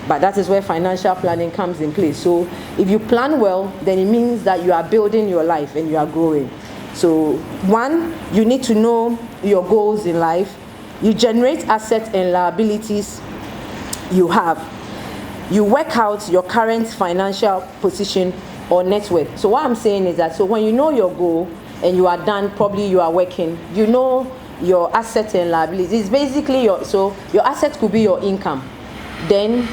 but that is where financial planning comes in place. So if you plan well, then it means that you are building your life and you are growing. So one, you need to know your goals in life. You generate assets and liabilities you have. You work out your current financial position or net worth. So what I'm saying is that, so when you know your goal and you are done, probably you are working, you know your assets and liabilities. It's basically your assets could be your income. Then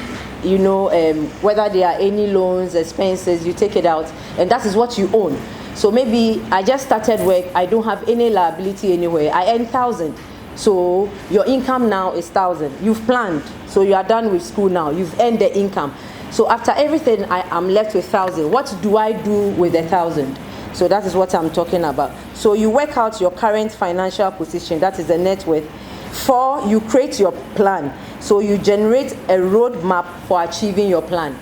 whether there are any loans, expenses, you take it out, and that is what you own. So maybe I just started work, I don't have any liability anywhere, I earn 1,000. So your income now is 1,000. You've planned, so you are done with school now, you've earned the income. So after everything, I am left with 1,000. What do I do with the 1,000? So that is what I'm talking about. So you work out your current financial position, that is the net worth. 4, you create your plan. So you generate a roadmap for achieving your plan.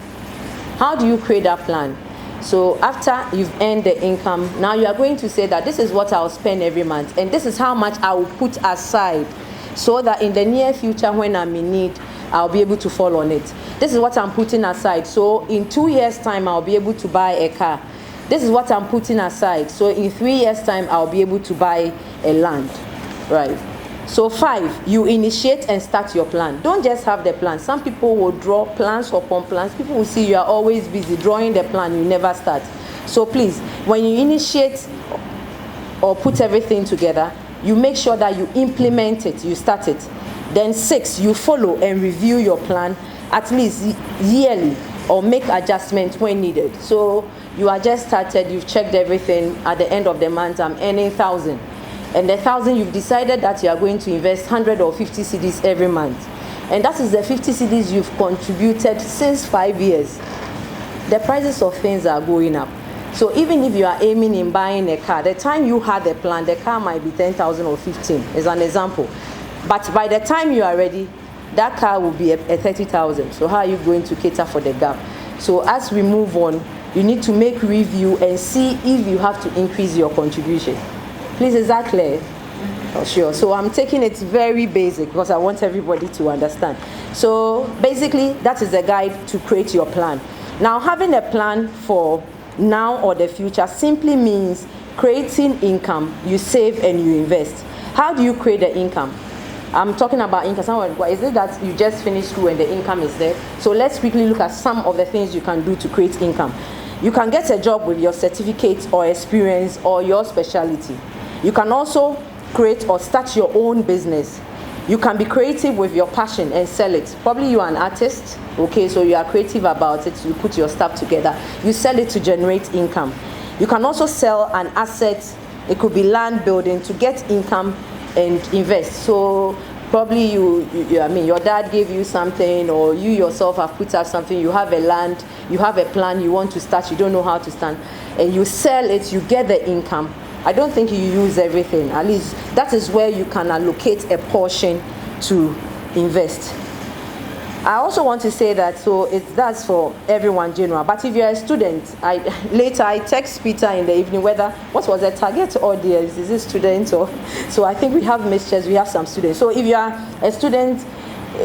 How do you create that plan? So after you've earned the income, now you are going to say that this is what I'll spend every month, and this is how much I will put aside, so that in the near future when I'm in need, I'll be able to fall on it. This is what I'm putting aside. So in 2 years' time, I'll be able to buy a car. This is what I'm putting aside. So in 3 years' time, I'll be able to buy a land, right? So 5, you initiate and start your plan. Don't just have the plan. Some people will draw plans upon plans. People will see you are always busy drawing the plan, you never start. So please, when you initiate or put everything together, you make sure that you implement it, you start it. Then 6, you follow and review your plan at least yearly, or make adjustments when needed. So you are just started, you've checked everything. At the end of the month, I'm earning 1,000. And the 1,000, you've decided that you are going to invest 100 or 50 cedis every month. And that is the 50 cedis you've contributed since 5 years. The prices of things are going up. So even if you are aiming in buying a car, the time you had the plan, the car might be 10,000 or 15, as an example. But by the time you are ready, that car will be a 30,000. So how are you going to cater for the gap? So as we move on, you need to make review and see if you have to increase your contribution. Please, is that clear? Oh, sure. So I'm taking it very basic because I want everybody to understand. So basically, that is a guide to create your plan. Now, having a plan for now or the future simply means creating income. You save and you invest. How do you create the income? I'm talking about income. Someone, is it that you just finished school and the income is there? So let's quickly look at some of the things you can do to create income. You can get a job with your certificate or experience or your specialty. You can also create or start your own business. You can be creative with your passion and sell it. Probably you are an artist, okay, so you are creative about it, you put your stuff together, you sell it to generate income. You can also sell an asset, it could be land building, to get income and invest. So probably your dad gave you something, or you yourself have put up something, you have a land, you have a plan, you want to start, you don't know how to start, and you sell it, you get the income. I don't think you use everything. At least that is where you can allocate a portion to invest. I also want to say that, so that's for everyone general. But if you're a student, later I text Peter in the evening whether what was the target audience, is it students or so. I think we have mixtures, we have some students. So if you are a student,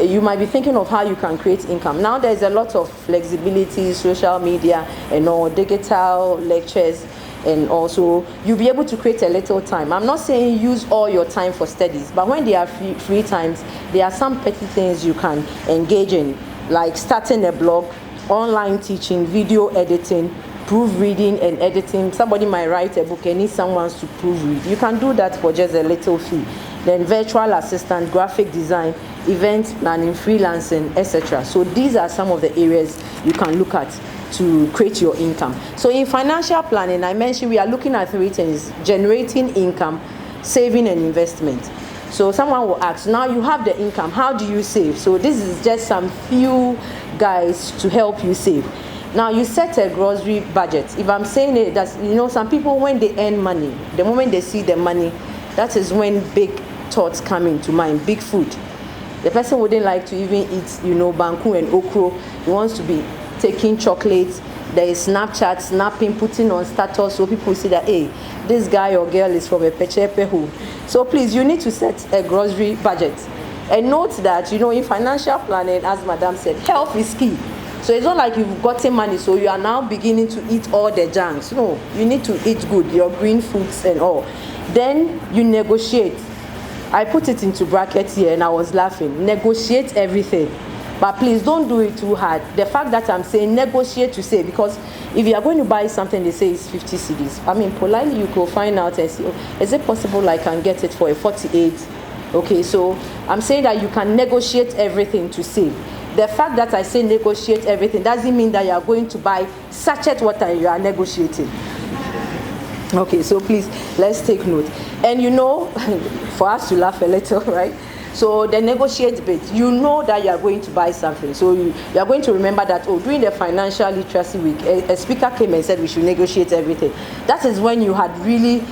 you might be thinking of how you can create income. Now there's a lot of flexibility, social media and all, digital lectures. And also, you'll be able to create a little time. I'm not saying use all your time for studies, but when there are free times, there are some petty things you can engage in, like starting a blog, online teaching, video editing, proofreading and editing. Somebody might write a book and need someone to proofread. You can do that for just a little fee. Then virtual assistant, graphic design, event planning, freelancing, etc. So these are some of the areas you can look at to create your income. So in financial planning, I mentioned we are looking at 3 things: generating income, saving and investment. So someone will ask, now you have the income, how do you save? So this is just some few guides to help you save. Now you set a grocery budget. If I'm saying it, that's, some people, when they earn money, the moment they see the money, that is when big thoughts come into mind, big food. The person wouldn't like to even eat, banku and okro. He wants to be taking chocolates. There is Snapchat, snapping, putting on status, so people see that, hey, this guy or girl is from a pechepehu. So please, you need to set a grocery budget. And note that, in financial planning, as Madam said, health is key. So it's not like you've gotten money, so you are now beginning to eat all the junks. No, you need to eat good, your green foods and all. Then you negotiate. I put it into brackets here and I was laughing. Negotiate everything. But please don't do it too hard. The fact that I'm saying negotiate to say, because if you are going to buy something, they say it's 50 cedis. I mean, politely you could find out and say, is it possible I can get it for a 48? Okay, so I'm saying that you can negotiate everything to save. The fact that I say negotiate everything doesn't mean that you are going to buy sachet water and you are negotiating. Okay, so please, let's take note. And for us to laugh a little, right? So the negotiate bit, you know that you are going to buy something. So you are going to remember that, oh, during the financial literacy week, a speaker came and said we should negotiate everything. That is when you had really,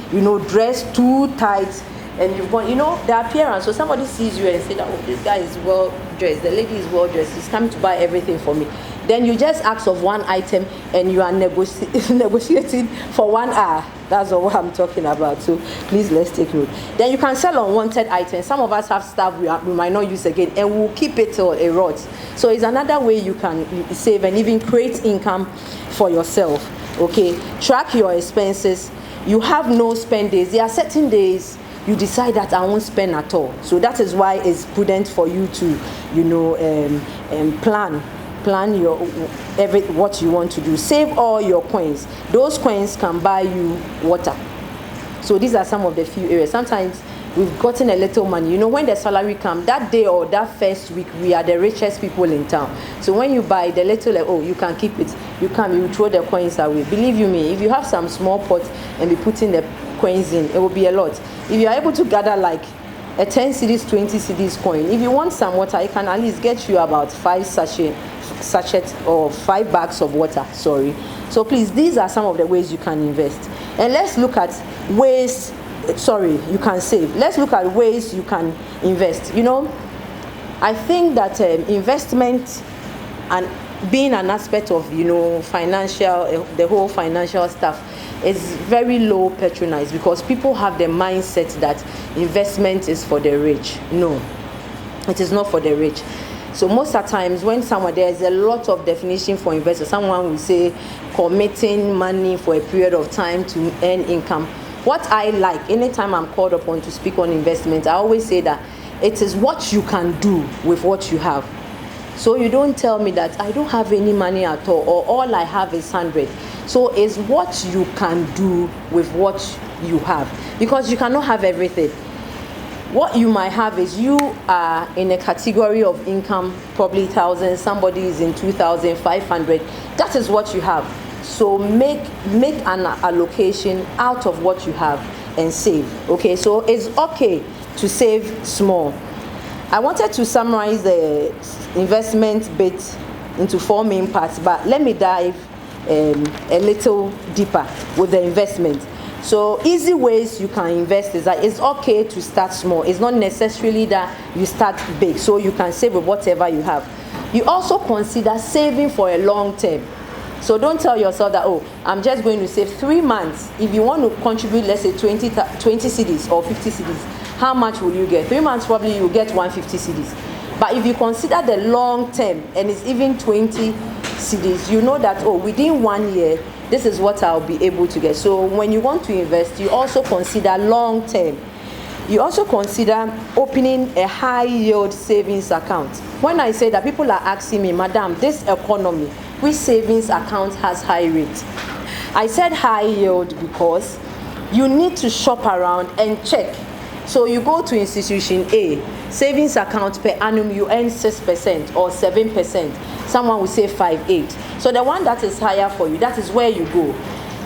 dressed too tight, and you've gone, the appearance. So somebody sees you and say that, oh, this guy is well dressed, the lady is well dressed, he's coming to buy everything for me. Then you just ask of one item and you are negotiating for 1 hour. That's what I'm talking about. So please, let's take note. Then you can sell unwanted items. Some of us have stuff we might not use again, and we'll keep it till it rots. So it's another way you can save and even create income for yourself. Okay, track your expenses. You have no spend days. There are certain days you decide that I won't spend at all. So that is why it's prudent for you to, plan your what you want to do. Save all your coins. Those coins can buy you water. So these are some of the few areas. Sometimes we've gotten a little money. When the salary comes, that day or that first week, we are the richest people in town. So when you buy the little, you can keep it. You throw the coins away. Believe you me, if you have some small pots and be putting the coins in, it will be a lot. If you are able to gather like a 10 cedis, 20 cedis coin, if you want some water, it can at least get you about 5 sachets or 5 bags of water. So please, these are some of the ways you can invest. And let's look at ways you can save. Let's look at ways you can invest. I think that investment and being an aspect of financial, the whole financial stuff is very low patronized, because people have the mindset that investment is for the rich. No, it is not for the rich. So most of the times when there is a lot of definition for investors, someone will say committing money for a period of time to earn income. What I like, anytime I'm called upon to speak on investment, I always say that it is what you can do with what you have. So you don't tell me that I don't have any money at all I have is 100. So it's what you can do with what you have, because you cannot have everything. What you might have is you are in a category of income, probably 1,000, somebody is in 2,500. That is what you have. So make an allocation out of what you have and save. Okay, so it's okay to save small. I wanted to summarize the investment bit into 4 main parts, but let me dive a little deeper with the investment. So easy ways you can invest is that it's okay to start small. It's not necessarily that you start big, so you can save with whatever you have. You also consider saving for a long term. So don't tell yourself that, oh, I'm just going to save 3 months. If you want to contribute, let's say 20 cedis or 50 cedis, how much will you get? 3 months probably you get 150 cedis. But if you consider the long term and it's even 20 cedis, you know that, oh, within 1 year, this is what I'll be able to get. So when you want to invest, you also consider long term. You also consider opening a high yield savings account. When I say that, people are asking me, Madam, this economy, which savings account has high rate? I said high yield because you need to shop around and check. So you go to institution A, savings account per annum, you earn 6% or 7%. Someone will say 5.8. So the one that is higher for you, that is where you go.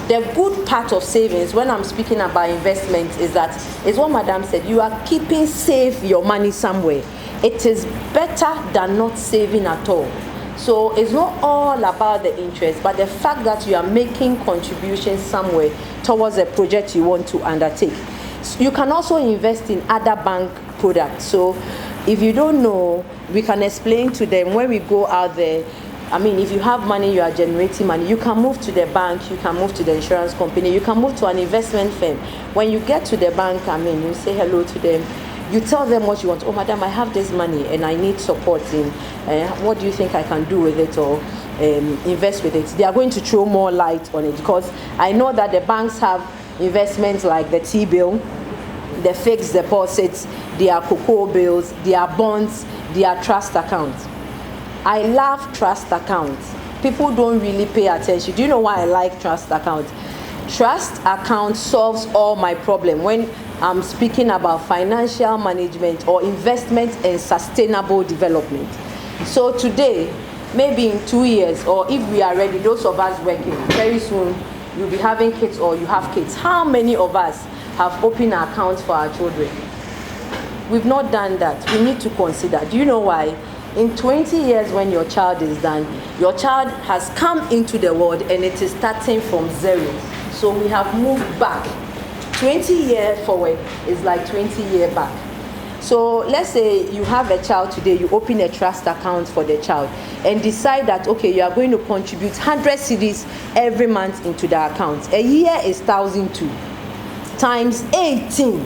The good part of savings, when I'm speaking about investment, is what Madam said, you are keeping safe your money somewhere. It is better than not saving at all. So it's not all about the interest, but the fact that you are making contributions somewhere towards a project you want to undertake. So you can also invest in other bank products. So if you don't know, we can explain to them when we go out there. I mean, if you have money, you are generating money, you can move to the bank, you can move to the insurance company, you can move to an investment firm. When you get to the bank, I mean, you say hello to them. You tell them what you want. Oh, Madam, I have this money and I need support in. What do you think I can do with it, or invest with it? They are going to throw more light on it, because I know that the banks have investments like the T-bill, the fixed deposits, their cocoa bills, their bonds, their trust accounts. I love trust accounts. People don't really pay attention. Do you know why I like trust accounts? Trust account solves all my problems when I'm speaking about financial management or investment and sustainable development. So today, maybe in 2 years, or if we are ready, those of us working, very soon you'll be having kids or you have kids. How many of us have opened accounts for our children? we've not done that. We need to consider. Do you know why? In 20 years when your child is done, your child has come into the world and it is starting from zero. So we have moved back. 20 years forward is like 20 years back. So let's say you have a child today, you open a trust account for the child and decide that, okay, you are going to contribute 100 cedis every month into the account. A year is 1,002 times 18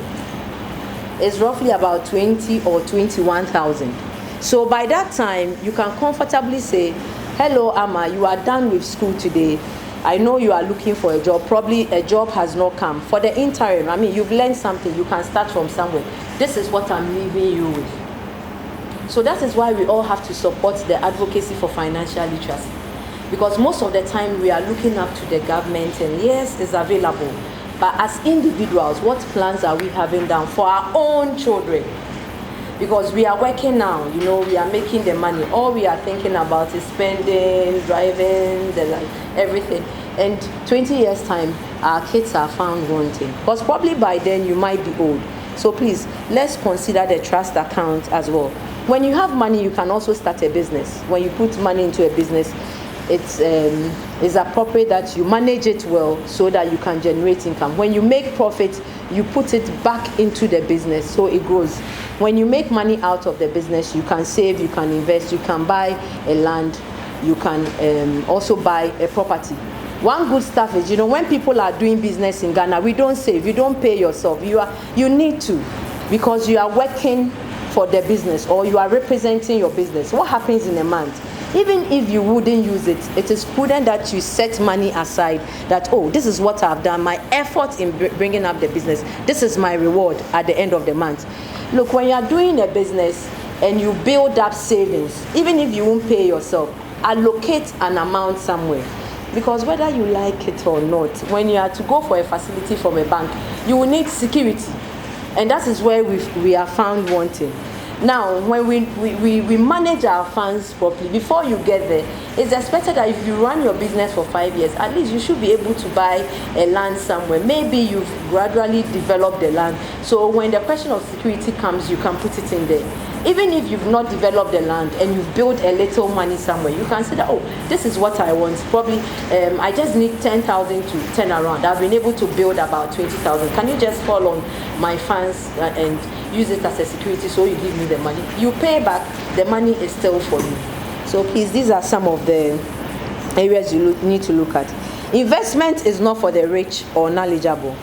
is roughly about 20 or 21,000. So by that time, you can comfortably say, hello, Amma, you are done with school today. I know you are looking for a job. Probably a job has not come. For the interim, I mean, you've learned something. You can start from somewhere. This is what I'm leaving you with. So that is why we all have to support the advocacy for financial literacy. Because most of the time, we are looking up to the government, and yes, it's available. But as individuals, what plans are we having down for our own children? Because we are working now, you know, we are making the money. All we are thinking about is spending, driving, everything. And 20 years time, our kids are found wanting. Because probably by then you might be old. So please, let's consider the trust account as well. When you have money, you can also start a business. When you put money into a business, it's appropriate that you manage it well so that you can generate income. When you make profit, you put it back into the business so it grows. When you make money out of the business, you can save, you can invest, you can buy a land, you can also buy a property. One good stuff is, you know, when people are doing business in Ghana, we don't save, you don't pay yourself. You need to, because you are working for the business or you are representing your business. What happens in a month? Even if you wouldn't use it, it is prudent that you set money aside that, oh, this is what I've done, my effort in bringing up the business. This is my reward at the end of the month. Look, when you are doing a business and you build up savings, even if you won't pay yourself, allocate an amount somewhere. Because whether you like it or not, when you are to go for a facility from a bank, you will need security. And that is where we are found wanting. Now, when we manage our funds properly, before you get there, it's expected that if you run your business for 5 years, at least you should be able to buy a land somewhere. Maybe you've gradually developed the land. So when the question of security comes, you can put it in there. Even if you've not developed the land and you've built a little money somewhere, you can say that, oh, this is what I want. Probably I just need 10,000 to turn around. I've been able to build about 20,000. Can you just fall on my funds and use it as a security so you give me the money? You pay back, the money is still for you. So please, these are some of the areas you need to look at. Investment is not for the rich or knowledgeable.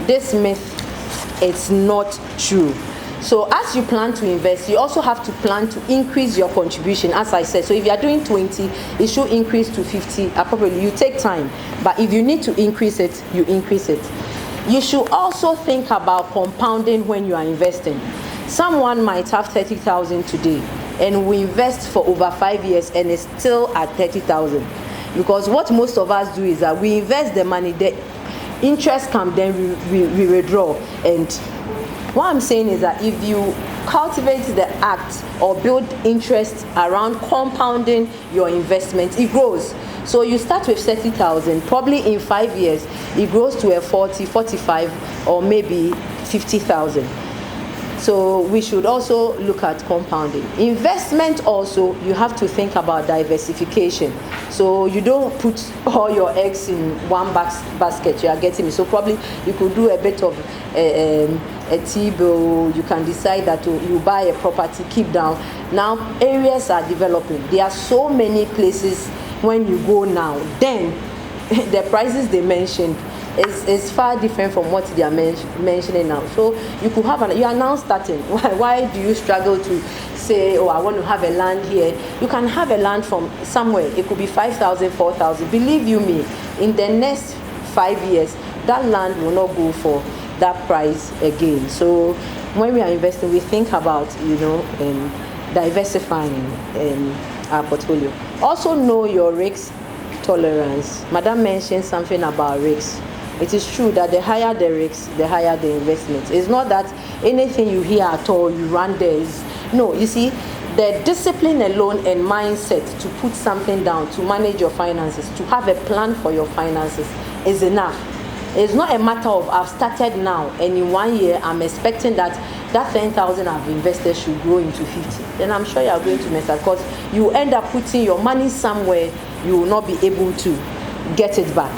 This myth is not true. So as you plan to invest, you also have to plan to increase your contribution, as I said. So if you are doing 20, it should increase to 50 appropriately. You take time, but if you need to increase it, you increase it. You should also think about compounding when you are investing. Someone might have 30,000 today, and we invest for over 5 years, and it's still at 30,000. Because what most of us do is that we invest the money, the interest comes, then we withdraw. And what I'm saying is that if you cultivate the act or build interest around compounding your investment, it grows. So you start with 30,000, probably in 5 years, it grows to a 40, 45, or maybe 50,000. So we should also look at compounding. Investment also, you have to think about diversification. So you don't put all your eggs in one basket, you are getting me. So probably you could do a bit of a T-bill, you can decide that you buy a property, keep down. Now areas are developing. There are so many places when you go now, then the prices they mentioned is far different from what they are mentioning now. So you could have you are now starting. Why do you struggle to say, oh, I want to have a land here? You can have a land from somewhere. It could be 5,000, 4,000. Believe you me, in the next 5 years, that land will not go for that price again. So when we are investing, we think about, diversifying our portfolio. Also know your risk tolerance. Madam mentioned something about risks. It is true that the higher the risks, the higher the investment. It's not that anything you hear at all, you run there. No, you see, the discipline alone and mindset to put something down, to manage your finances, to have a plan for your finances is enough. It's not a matter of I've started now and in 1 year I'm expecting that that 10,000 I've invested should grow into 50. Then I'm sure you are going to mess up, because you end up putting your money somewhere you will not be able to get it back.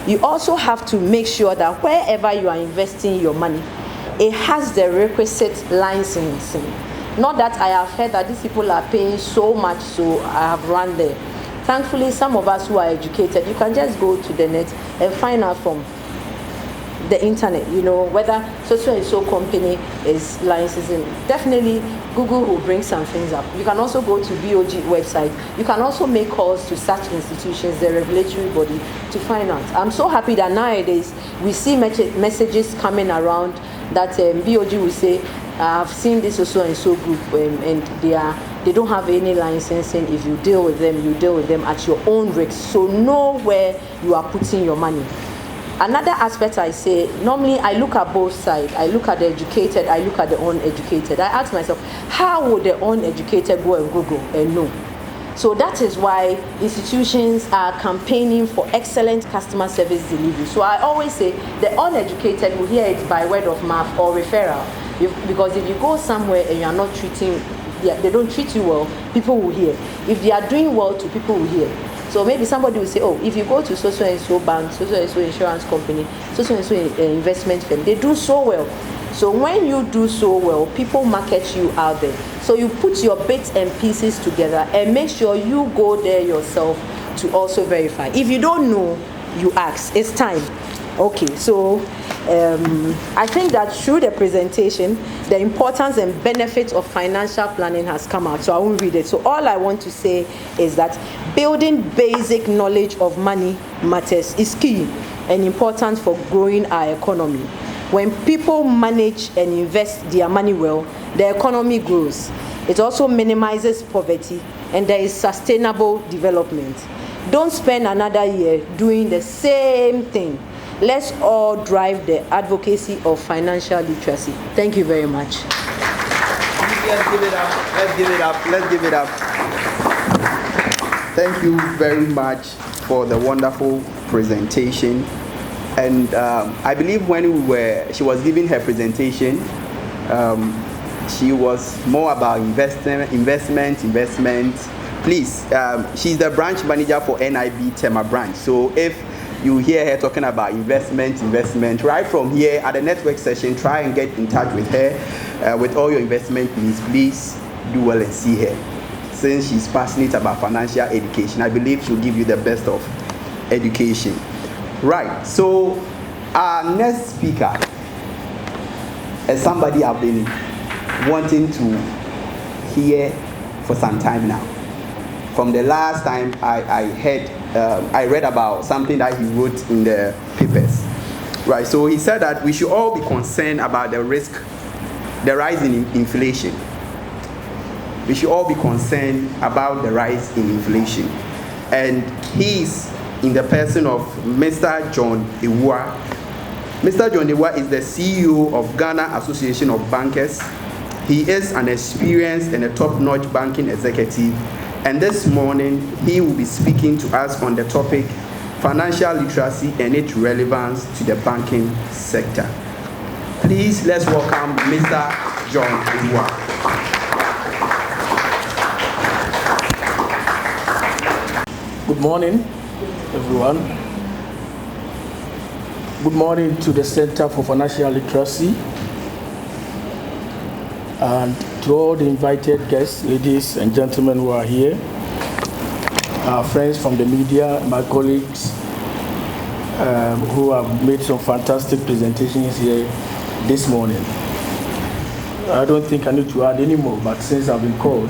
You also have to make sure that wherever you are investing your money, it has the requisite licensing. Not that I have heard that these people are paying so much, so I have run there. Thankfully, some of us who are educated, you can just go to the net and find out from the internet, you know, whether so and so company is licensing. Definitely, Google will bring some things up. You can also go to BOG website. You can also make calls to such institutions, the regulatory body, to find out. I'm so happy that nowadays we see messages coming around that BOG will say, I've seen this so and so group, and they don't have any licensing. If you deal with them, you deal with them at your own risk. So know where you are putting your money. Another aspect I say, normally I look at both sides. I look at the educated, I look at the uneducated. I ask myself, how would the uneducated go and Google and know? So that is why institutions are campaigning for excellent customer service delivery. So I always say the uneducated will hear it by word of mouth or referral. Because if you go somewhere and you are not treating, they don't treat you well, people will hear. If they are doing well to, people will hear. So maybe somebody will say, oh, if you go to so and so bank, so and so insurance company, so and so investment firm, they do so well. So when you do so well, people market you out there. So you put your bits and pieces together and make sure you go there yourself to also verify. If you don't know, you ask. It's time. Okay, so I think that through the presentation, the importance and benefits of financial planning has come out, so I won't read it. So all I want to say is that building basic knowledge of money matters is key and important for growing our economy. When people manage and invest their money well, the economy grows. It also minimizes poverty, and there is sustainable development. Don't spend another year doing the same thing. Let's all drive the advocacy of financial literacy. Thank you very much. Let's give it up. Let's give it up. Let's give it up. Thank you very much for the wonderful presentation. And I believe when she was giving her presentation, she was more about investment. Please, she's the branch manager for NIB Tema branch. So if you hear her talking about investment, right from here at the network session, try and get in touch with her with all your investment needs. Please do well and see her. Since she's passionate about financial education, I believe she'll give you the best of education. Right, so our next speaker is somebody I've been wanting to hear for some time now. From the last time I read about something that he wrote in the papers. Right, so he said that we should all be concerned about the rise in inflation. We should all be concerned about the rise in inflation. And he's in the person of Mr. John Ewuah. Mr. John Ewuah is the CEO of Ghana Association of Bankers. He is an experienced and a top-notch banking executive. And this morning, he will be speaking to us on the topic, financial literacy and its relevance to the banking sector. Please, let's welcome Mr. John Ewuah. Good morning, everyone. Good morning to the Center for Financial Literacy and to all the invited guests, ladies and gentlemen who are here, our friends from the media, my colleagues who have made some fantastic presentations here this morning. I don't think I need to add any more, but since I've been called,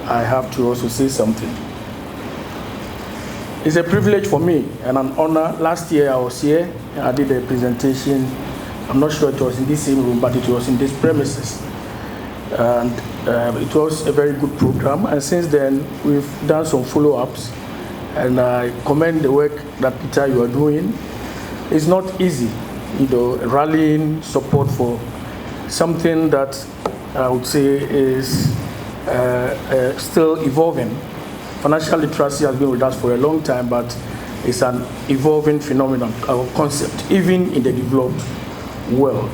I have to also say something. It's a privilege for me and an honor. Last year I was here and I did a presentation. I'm not sure it was in this same room, but it was in this premises. And it was a very good program. And since then, we've done some follow-ups. And I commend the work that Peter, you are doing. It's not easy, rallying support for something that I would say is still evolving. Financial literacy has been with us for a long time, but it's an evolving phenomenon, our concept, even in the developed world.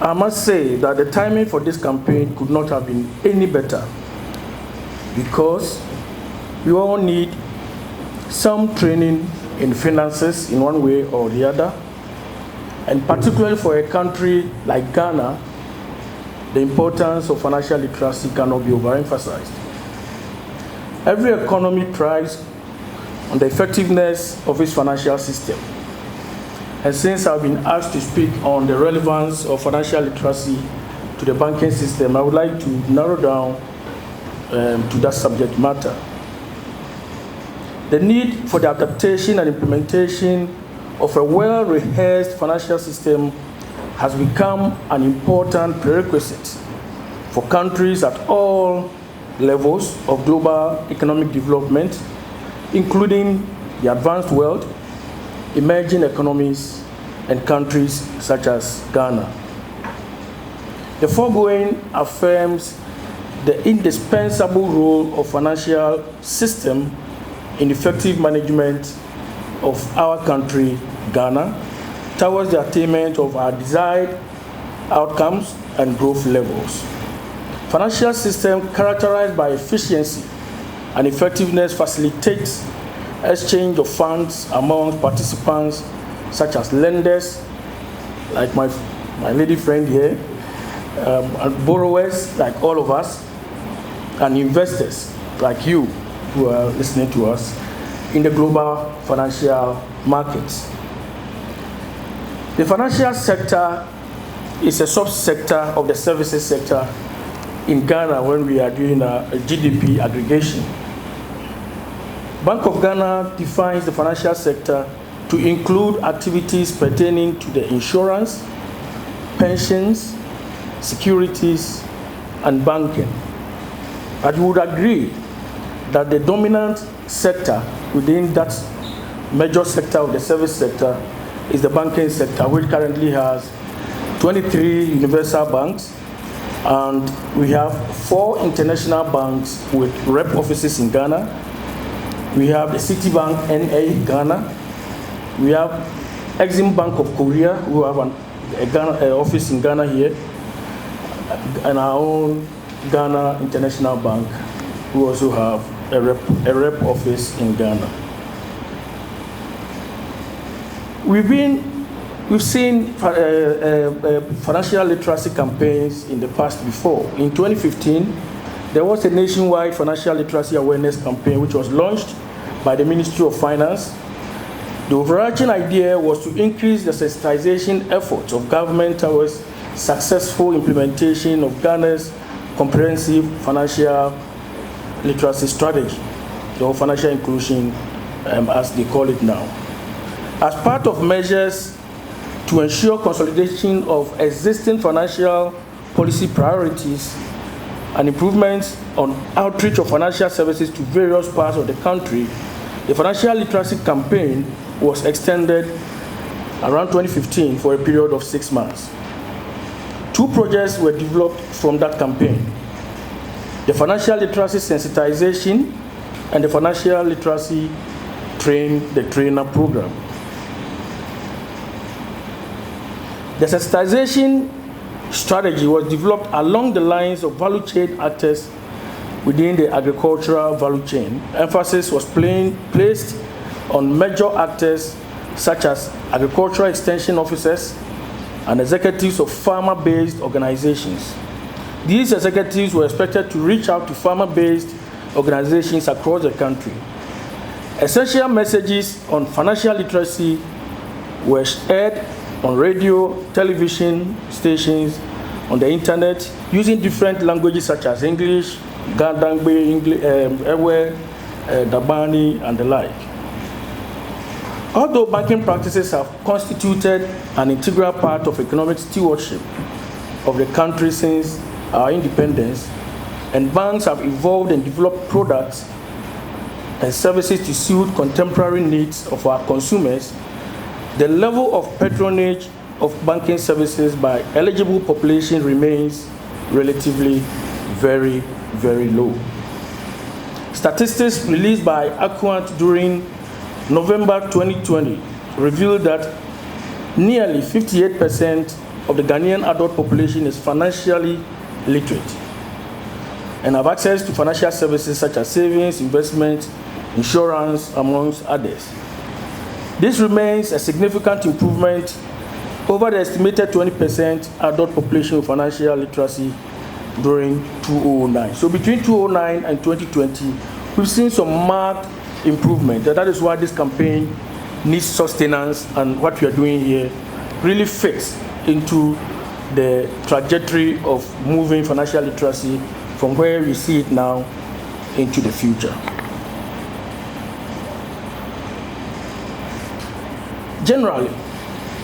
I must say that the timing for this campaign could not have been any better, because we all need some training in finances in one way or the other, and particularly for a country like Ghana, the importance of financial literacy cannot be overemphasized. Every economy thrives on the effectiveness of its financial system. And since I've been asked to speak on the relevance of financial literacy to the banking system, I would like to narrow down to that subject matter. The need for the adaptation and implementation of a well-rehearsed financial system has become an important prerequisite for countries at all levels of global economic development, including the advanced world, emerging economies, and countries such as Ghana. The foregoing affirms the indispensable role of financial system in effective management of our country, Ghana, towards the attainment of our desired outcomes and growth levels. Financial system characterized by efficiency and effectiveness facilitates exchange of funds among participants, such as lenders, like my lady friend here, and borrowers, like all of us, and investors, like you, who are listening to us, in the global financial markets. The financial sector is a subsector of the services sector in Ghana when we are doing a GDP aggregation. Bank of Ghana defines the financial sector to include activities pertaining to the insurance, pensions, securities, and banking. But you would agree that the dominant sector within that major sector of the service sector is the banking sector, which currently has 23 universal banks, and we have 4 international banks with rep offices in Ghana. We have the Citibank NA Ghana. We have Exim Bank of Korea, who have an office in Ghana here, and our own Ghana International Bank, who also have a rep office in Ghana. We've seen financial literacy campaigns in the past before. In 2015, there was a nationwide financial literacy awareness campaign which was launched by the Ministry of Finance. The overarching idea was to increase the sensitization efforts of government towards successful implementation of Ghana's comprehensive financial literacy strategy, or financial inclusion, as they call it now. As part of measures to ensure consolidation of existing financial policy priorities and improvements on outreach of financial services to various parts of the country, the financial literacy campaign was extended around 2015 for a period of 6 months. 2 projects were developed from that campaign: the financial literacy sensitization and the financial literacy trainer program. The sensitization strategy was developed along the lines of value chain actors within the agricultural value chain. Emphasis was placed on major actors such as agricultural extension officers and executives of farmer-based organizations. These executives were expected to reach out to farmer-based organizations across the country. Essential messages on financial literacy were aired on radio, television stations, on the internet, using different languages such as English, Gandangbe, Ewe, Dabani, and the like. Although banking practices have constituted an integral part of economic stewardship of the country since our independence, and banks have evolved and developed products and services to suit contemporary needs of our consumers, the level of patronage of banking services by eligible population remains relatively very, very low. Statistics released by Acuant during November 2020 revealed that nearly 58% of the Ghanaian adult population is financially literate and have access to financial services such as savings, investment, insurance, amongst others. This remains a significant improvement over the estimated 20% adult population with financial literacy during 2009. So between 2009 and 2020, we've seen some marked improvement. That is why this campaign needs sustenance, and what we are doing here really fits into the trajectory of moving financial literacy from where we see it now into the future. Generally,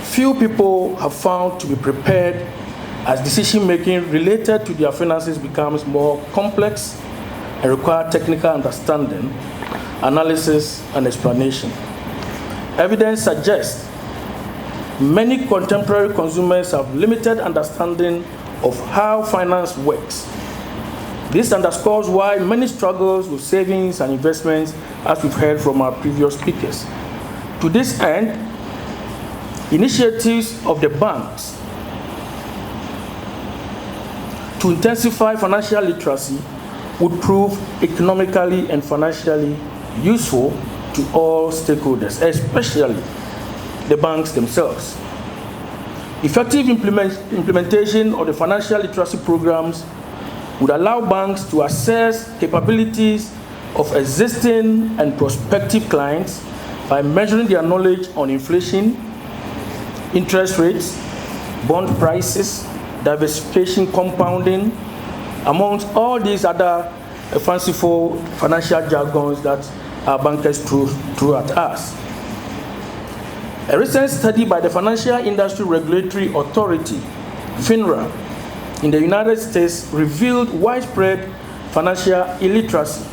few people have found to be prepared as decision-making related to their finances becomes more complex and require technical understanding, analysis, and explanation. Evidence suggests many contemporary consumers have limited understanding of how finance works. This underscores why many struggles with savings and investments, as we've heard from our previous speakers. To this end, initiatives of the banks to intensify financial literacy would prove economically and financially useful to all stakeholders, especially the banks themselves. Effective implementation of the financial literacy programs would allow banks to assess capabilities of existing and prospective clients by measuring their knowledge on inflation, interest rates, bond prices, diversification, compounding, amongst all these other fanciful financial jargons that our bankers threw at us. A recent study by the Financial Industry Regulatory Authority, FINRA, in the United States revealed widespread financial illiteracy,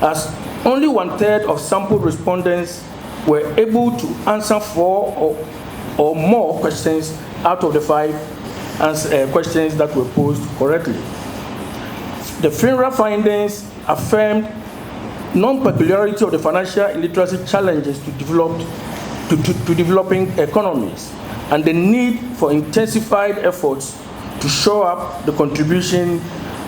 as only 1/3 of sampled respondents were able to answer 4 or more questions out of the 5 questions that were posed correctly. The FINRA findings affirmed non-peculiarity of the financial illiteracy challenges to developing economies and the need for intensified efforts to show up the contribution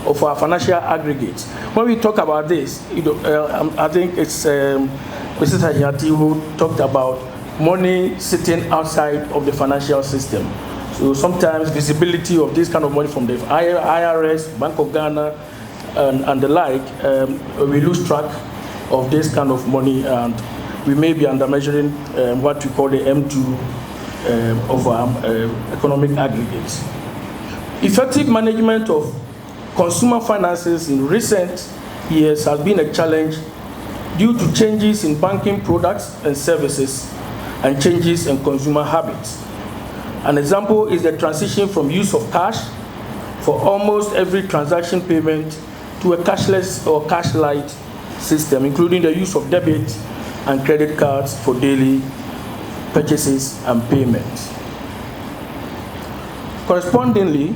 of our financial aggregates. When we talk about this, I think it's Mrs. Hayati who talked about money sitting outside of the financial system. So sometimes visibility of this kind of money from the IRS, Bank of Ghana, and the like, we lose track of this kind of money, and we may be under measuring what we call the M2 of our economic aggregates. Effective management of consumer finances in recent years has been a challenge due to changes in banking products and services and changes in consumer habits. An example is the transition from use of cash for almost every transaction payment to a cashless or cash-light system, including the use of debit and credit cards for daily purchases and payments. Correspondingly,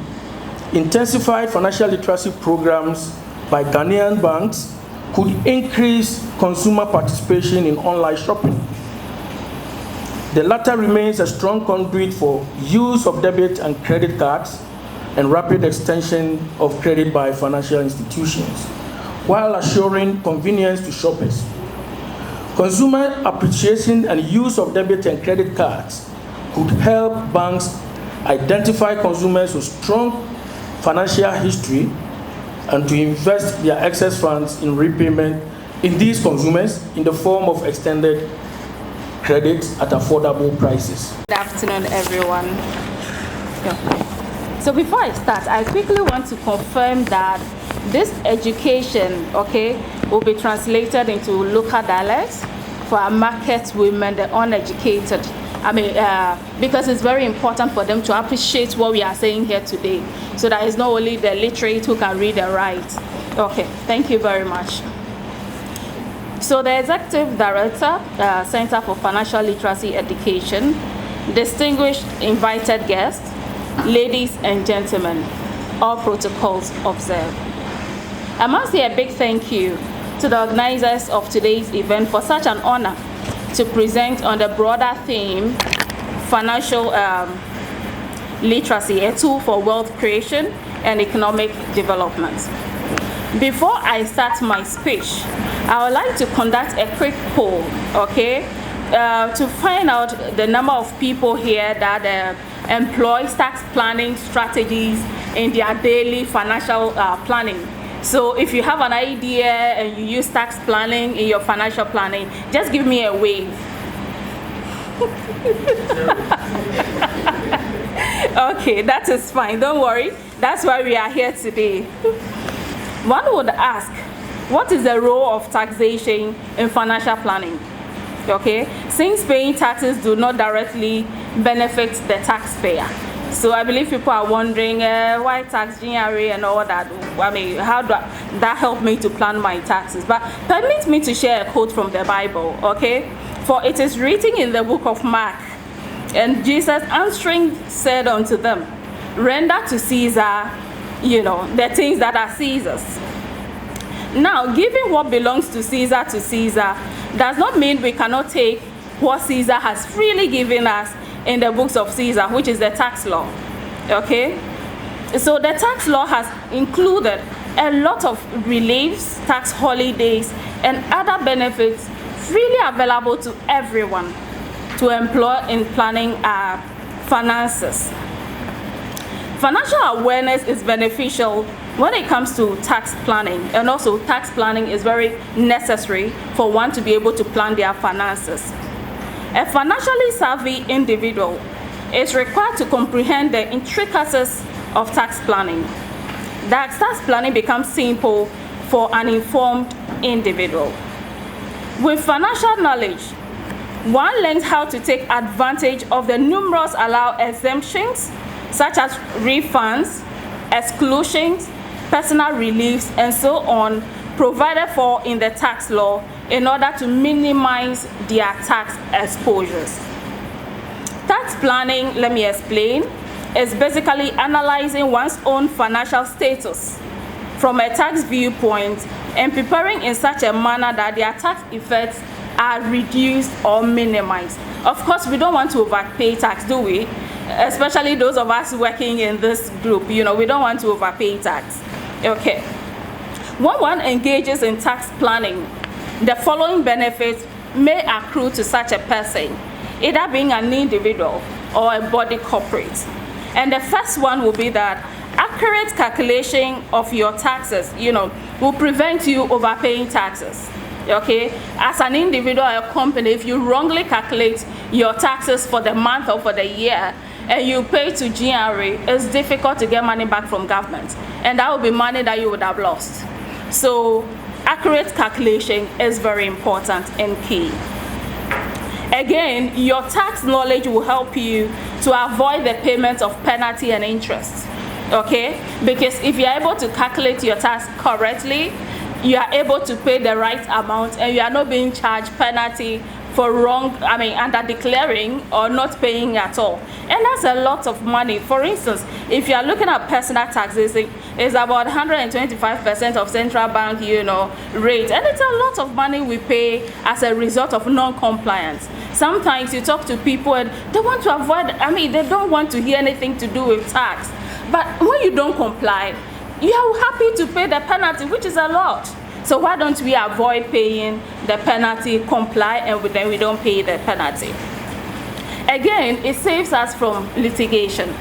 intensified financial literacy programs by Ghanaian banks could increase consumer participation in online shopping. The latter remains a strong conduit for use of debit and credit cards and rapid extension of credit by financial institutions, while assuring convenience to shoppers. Consumer appreciation and use of debit and credit cards could help banks identify consumers with strong financial history and to invest their excess funds in repayment in these consumers in the form of extended credit at affordable prices. Good afternoon, everyone. So before I start, I quickly want to confirm that this education, will be translated into local dialects for our market women, the uneducated. Because it's very important for them to appreciate what we are saying here today. So that it's not only the literate who can read and write. Okay, thank you very much. So the Executive Director, Center for Financial Literacy Education, distinguished invited guests, ladies and gentlemen, all protocols observed. I must say a big thank you to the organizers of today's event for such an honor to present on the broader theme, financial literacy, a tool for wealth creation and economic development. Before I start my speech, I would like to conduct a quick poll, okay, to find out the number of people here that employ tax planning strategies in their daily financial planning. So if you have an idea and you use tax planning in your financial planning, just give me a wave. Okay, that is fine. Don't worry. That's why we are here today. One would ask, what is the role of taxation in financial planning? Okay, since paying taxes do not directly benefit the taxpayer. So I believe people are wondering why tax GRA and all that. I mean, how do that help me to plan my taxes? But permit me to share a quote from the Bible, okay? For it is written in the book of Mark, and Jesus answering said unto them, render to Caesar, the things that are Caesar's. Now, giving what belongs to Caesar does not mean we cannot take what Caesar has freely given us in the books of Caesar, which is the tax law, okay? So the tax law has included a lot of reliefs, tax holidays, and other benefits freely available to everyone to employ in planning our finances. Financial awareness is beneficial when it comes to tax planning, and also tax planning is very necessary for one to be able to plan their finances. A financially savvy individual is required to comprehend the intricacies of tax planning. Tax planning becomes simple for an informed individual. With financial knowledge, one learns how to take advantage of the numerous allowed exemptions, such as refunds, exclusions, personal reliefs, and so on, provided for in the tax law in order to minimize their tax exposures. Tax planning, let me explain, is basically analyzing one's own financial status from a tax viewpoint and preparing in such a manner that their tax effects are reduced or minimized. Of course, we don't want to overpay tax, do we? Especially those of us working in this group, we don't want to overpay tax. Okay. When one engages in tax planning, the following benefits may accrue to such a person, either being an individual or a body corporate. And the first one will be that accurate calculation of your taxes, will prevent you overpaying taxes. Okay, as an individual or a company, if you wrongly calculate your taxes for the month or for the year, and you pay to GRA, it's difficult to get money back from government, and that will be money that you would have lost. So accurate calculation is very important and key. Again, your tax knowledge will help you to avoid the payment of penalty and interest, okay? Because if you're able to calculate your tax correctly, you are able to pay the right amount and you are not being charged penalty for under declaring or not paying at all. And that's a lot of money. For instance, if you are looking at personal taxes, it's about 125% of central bank, rate. And it's a lot of money we pay as a result of non-compliance. Sometimes you talk to people and they want to avoid, they don't want to hear anything to do with tax. But when you don't comply, you are happy to pay the penalty, which is a lot. So why don't we avoid paying the penalty, comply, and then we don't pay the penalty? Again, it saves us from litigation.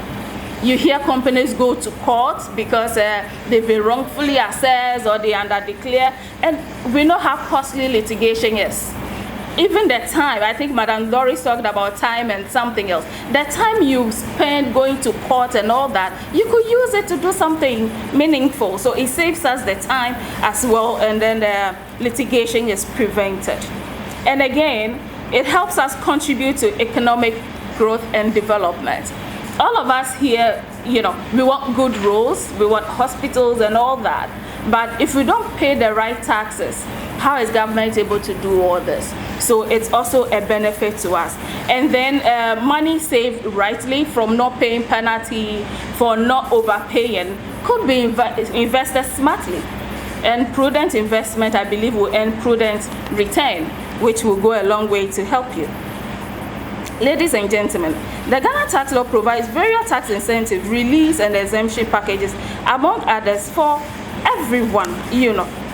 You hear companies go to court because they've been wrongfully assessed or they under-declare, and we know how costly litigation is. Even the time, I think Madam Doris talked about time and something else. The time you spend going to court and all that, you could use it to do something meaningful. So it saves us the time as well, and then the litigation is prevented. And again, it helps us contribute to economic growth and development. All of us here, we want good roads, we want hospitals and all that. But if we don't pay the right taxes, how is government able to do all this? So it's also a benefit to us. And then money saved rightly from not paying penalty for not overpaying could be invested smartly. And prudent investment, I believe, will earn prudent return, which will go a long way to help you. Ladies and gentlemen, The Ghana tax law provides various tax incentive, release, and exemption packages, among others, for everyone,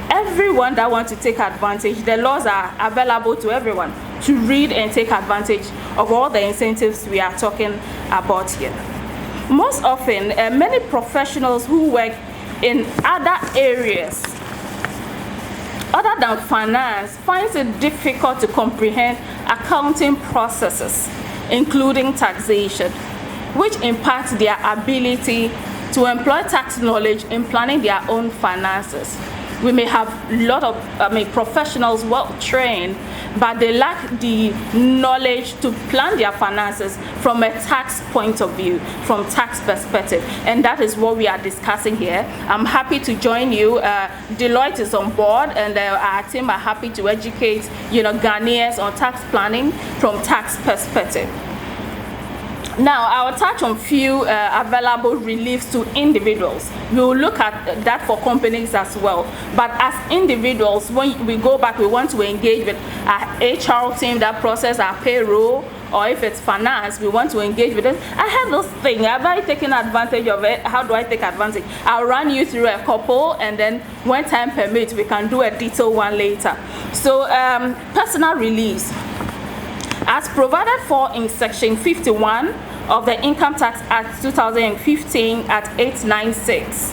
everyone that wants to take advantage. The laws are available to everyone to read and take advantage of all the incentives we are talking about here. Most often, many professionals who work in other areas other than finance finds it difficult to comprehend accounting processes, including taxation, which impacts their ability to employ tax knowledge in planning their own finances. We may have a lot of professionals well trained, but they lack the knowledge to plan their finances from a tax point of view, from tax perspective, and that is what we are discussing here. I'm happy to join you. Deloitte is on board, and our team are happy to educate Ghanaians on tax planning from tax perspective. Now, I will touch on few available reliefs to individuals. We will look at that for companies as well. But as individuals, when we go back, we want to engage with our HR team that process our payroll, or if it's finance, we want to engage with it. I have this thing. Have I taken advantage of it? How do I take advantage? I'll run you through a couple, and then when time permits, we can do a detailed one later. So, personal release. As provided for in Section 51 of the Income Tax Act 2015 at 896,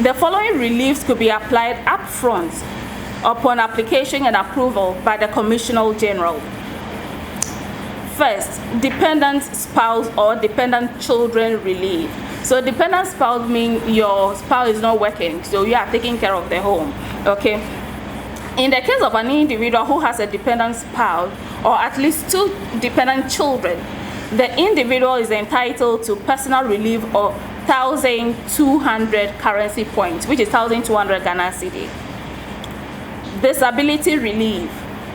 the following reliefs could be applied upfront upon application and approval by the Commissioner General. First, dependent spouse or dependent children relief. So dependent spouse means your spouse is not working, so you are taking care of the home, okay? In the case of an individual who has a dependent spouse or at least 2 dependent children, the individual is entitled to personal relief of 1,200 currency points, which is 1,200 Ghana cedi. Disability relief.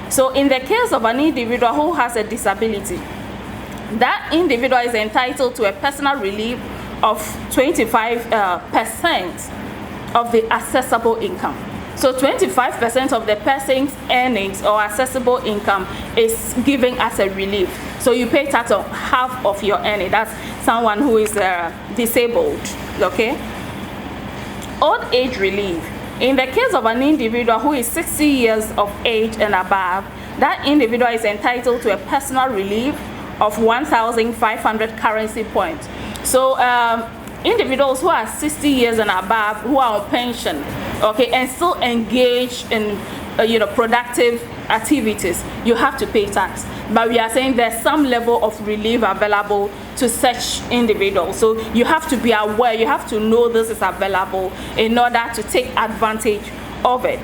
So in the case of an individual who has a disability, that individual is entitled to a personal relief of 25% of the accessible income. So 25% of the person's earnings or accessible income is given as a relief. So you pay tax on half of your earning. That's someone who is disabled, okay? Old age relief. In the case of an individual who is 60 years of age and above, that individual is entitled to a personal relief of 1,500 currency points. So individuals who are 60 years and above, who are on pension, okay, and still engaged in productive activities, you have to pay tax. But we are saying there's some level of relief available to such individuals. So you have to be aware, you have to know this is available in order to take advantage of it.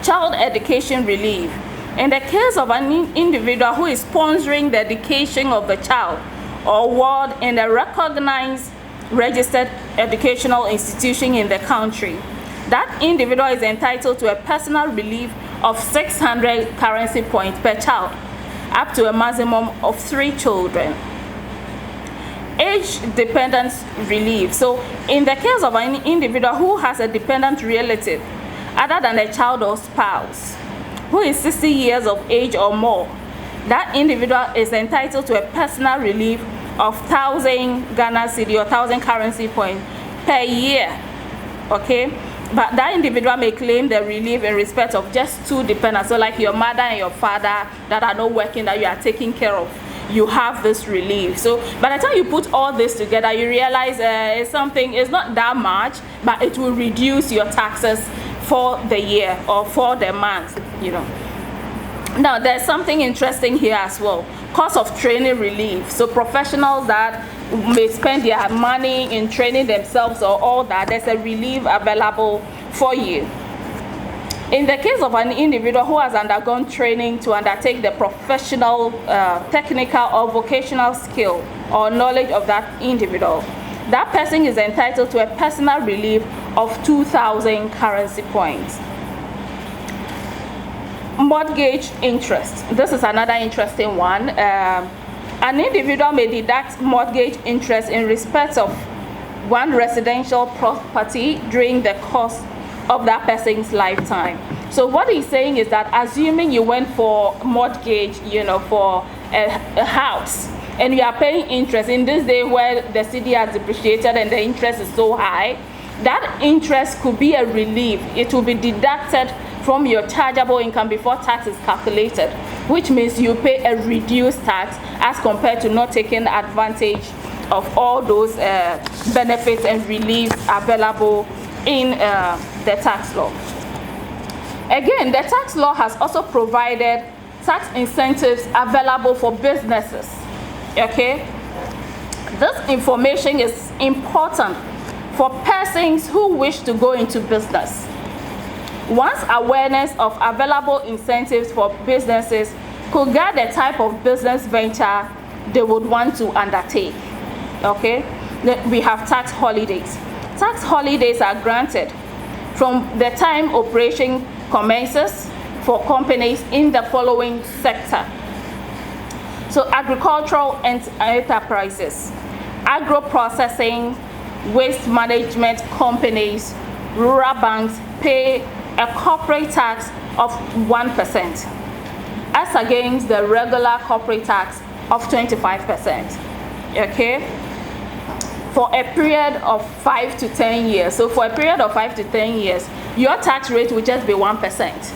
Child education relief. In the case of an individual who is sponsoring the education of the child or ward in a recognized registered educational institution in the country, that individual is entitled to a personal relief of 600 currency points per child, up to a maximum of 3 children. Age dependence relief. So in the case of an individual who has a dependent relative other than a child or spouse who is 60 years of age or more, that individual is entitled to a personal relief of 1,000 Ghana cedi or 1,000 currency points per year, okay? But that individual may claim the relief in respect of just 2 dependents. So like your mother and your father that are not working, that you are taking care of, you have this relief. So by the time you put all this together, you realize it's not that much, but it will reduce your taxes for the year or for the month, Now there's something interesting here as well. Cost of training relief. So professionals that may spend their money in training themselves or all that, there's a relief available for you. In the case of an individual who has undergone training to undertake the professional, technical or vocational skill or knowledge of that individual, that person is entitled to a personal relief of 2,000 currency points. Mortgage interest. This is another interesting one. An individual may deduct mortgage interest in respect of one residential property during the course of that person's lifetime. So what he's saying is that assuming you went for mortgage, for a house, and you are paying interest in this day where the cedi has depreciated and the interest is so high, that interest could be a relief. It will be deducted from your chargeable income before tax is calculated, which means you pay a reduced tax as compared to not taking advantage of all those benefits and reliefs available in the tax law. Again, the tax law has also provided tax incentives available for businesses. Okay? This information is important for persons who wish to go into business. Once awareness of available incentives for businesses could guide the type of business venture they would want to undertake. Okay? Then we have tax holidays. Tax holidays are granted from the time operation commences for companies in the following sector. So agricultural enterprises, agro-processing, waste management companies, rural banks pay a corporate tax of 1% as against the regular corporate tax of 25%. Okay? For a period of 5 to 10 years. So for a period of 5 to 10 years, your tax rate will just be 1%.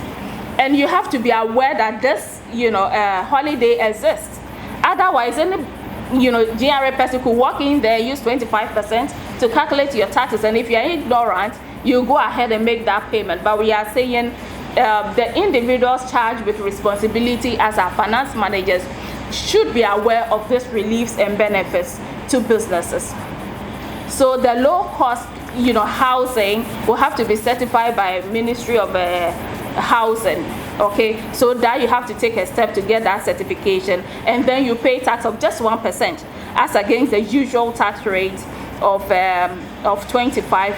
And you have to be aware that this, holiday exists. Otherwise, any, GRA person could walk in there, use 25% to calculate your taxes. And if you're ignorant, you go ahead and make that payment. But we are saying the individuals charged with responsibility as our finance managers should be aware of these reliefs and benefits to businesses. So the low cost, housing will have to be certified by Ministry of Housing. Okay, so that you have to take a step to get that certification, and then you pay tax of just 1% as against the usual tax rate of 25%.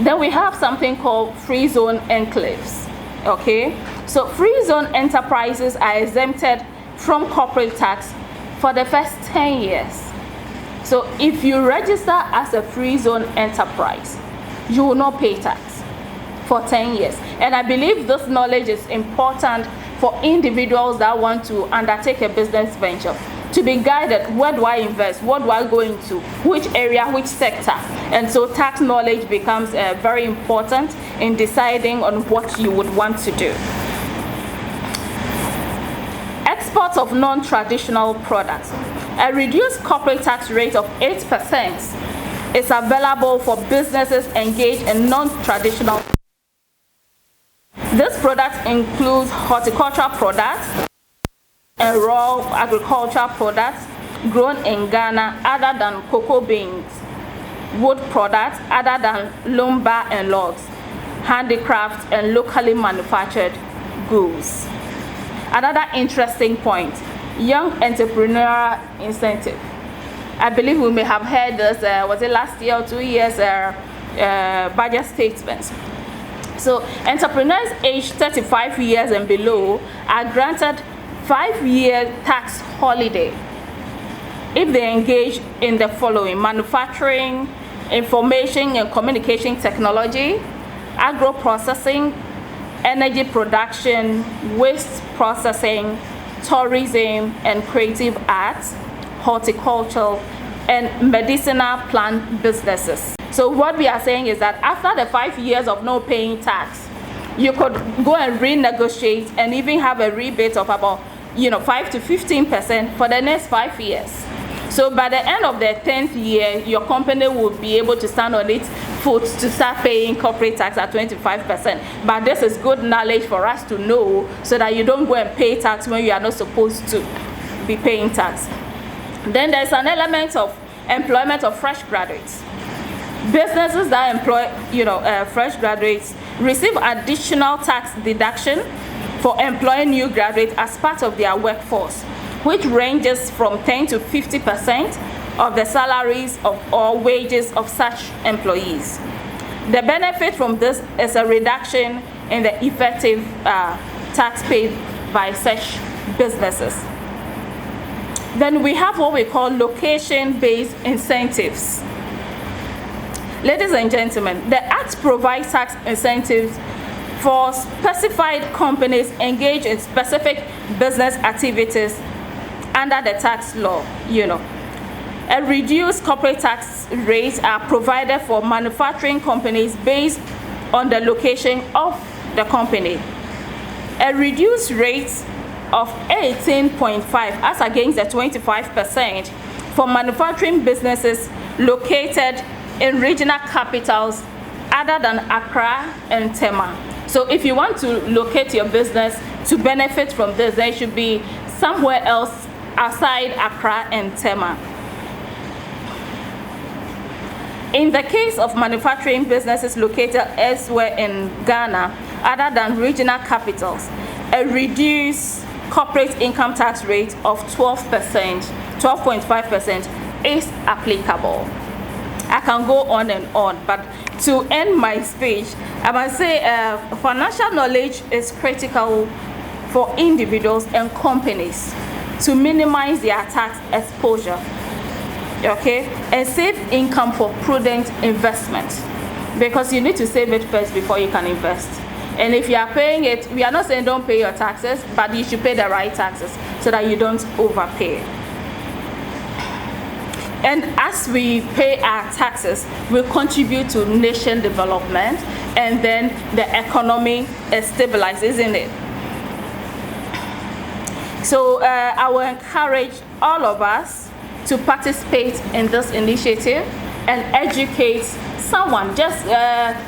Then we have something called free zone enclaves. Okay, so free zone enterprises are exempted from corporate tax for the first 10 years. So if you register as a free zone enterprise, you will not pay tax for 10 years. And I believe this knowledge is important for individuals that want to undertake a business venture, to be guided. Where do I invest? What do I go into? Which area, which sector? And so tax knowledge becomes very important in deciding on what you would want to do. Export of non-traditional products. A reduced corporate tax rate of 8% is available for businesses engaged in non-traditional. This product includes horticultural products and raw agricultural products grown in Ghana other than cocoa beans, wood products other than lumber and logs, handicrafts and locally manufactured goods. Another interesting point, young entrepreneur incentive. I believe we may have heard this, was it last year or 2 years, budget statements. So entrepreneurs aged 35 years and below are granted 5-year tax holiday if they engage in the following: manufacturing, information and communication technology, agro-processing, energy production, waste processing, tourism and creative arts, horticulture, and medicinal plant businesses. So what we are saying is that after the 5 years of no paying tax, you could go and renegotiate and even have a rebate of about 5 to 15% for the next 5 years. So by the end of the 10th year, your company will be able to stand on its foot to start paying corporate tax at 25%. But this is good knowledge for us to know, so that you don't go and pay tax when you are not supposed to be paying tax. Then there's an element of employment of fresh graduates. Businesses that employ fresh graduates receive additional tax deduction for employing new graduates as part of their workforce, which ranges from 10 to 50% of the salaries or wages of such employees. The benefit from this is a reduction in the effective tax paid by such businesses. Then we have what we call location-based incentives. Ladies and gentlemen, the Act provides tax incentives for specified companies engaged in specific business activities under the tax law, A reduced corporate tax rates are provided for manufacturing companies based on the location of the company. A reduced rate of 18.5 as against the 25% for manufacturing businesses located in regional capitals other than Accra and Tema. So if you want to locate your business to benefit from this, there should be somewhere else outside Accra and Tema. In the case of manufacturing businesses located elsewhere in Ghana, other than regional capitals, a reduced corporate income tax rate of 12.5% is applicable. I can go on and on, but to end my speech, I must say financial knowledge is critical for individuals and companies to minimize their tax exposure. Okay, and save income for prudent investment, because you need to save it first before you can invest. And if you are paying it, we are not saying don't pay your taxes, but you should pay the right taxes so that you don't overpay. And as we pay our taxes, we contribute to nation development, and then the economy is stabilized, isn't it? So I will encourage all of us to participate in this initiative and educate someone. Just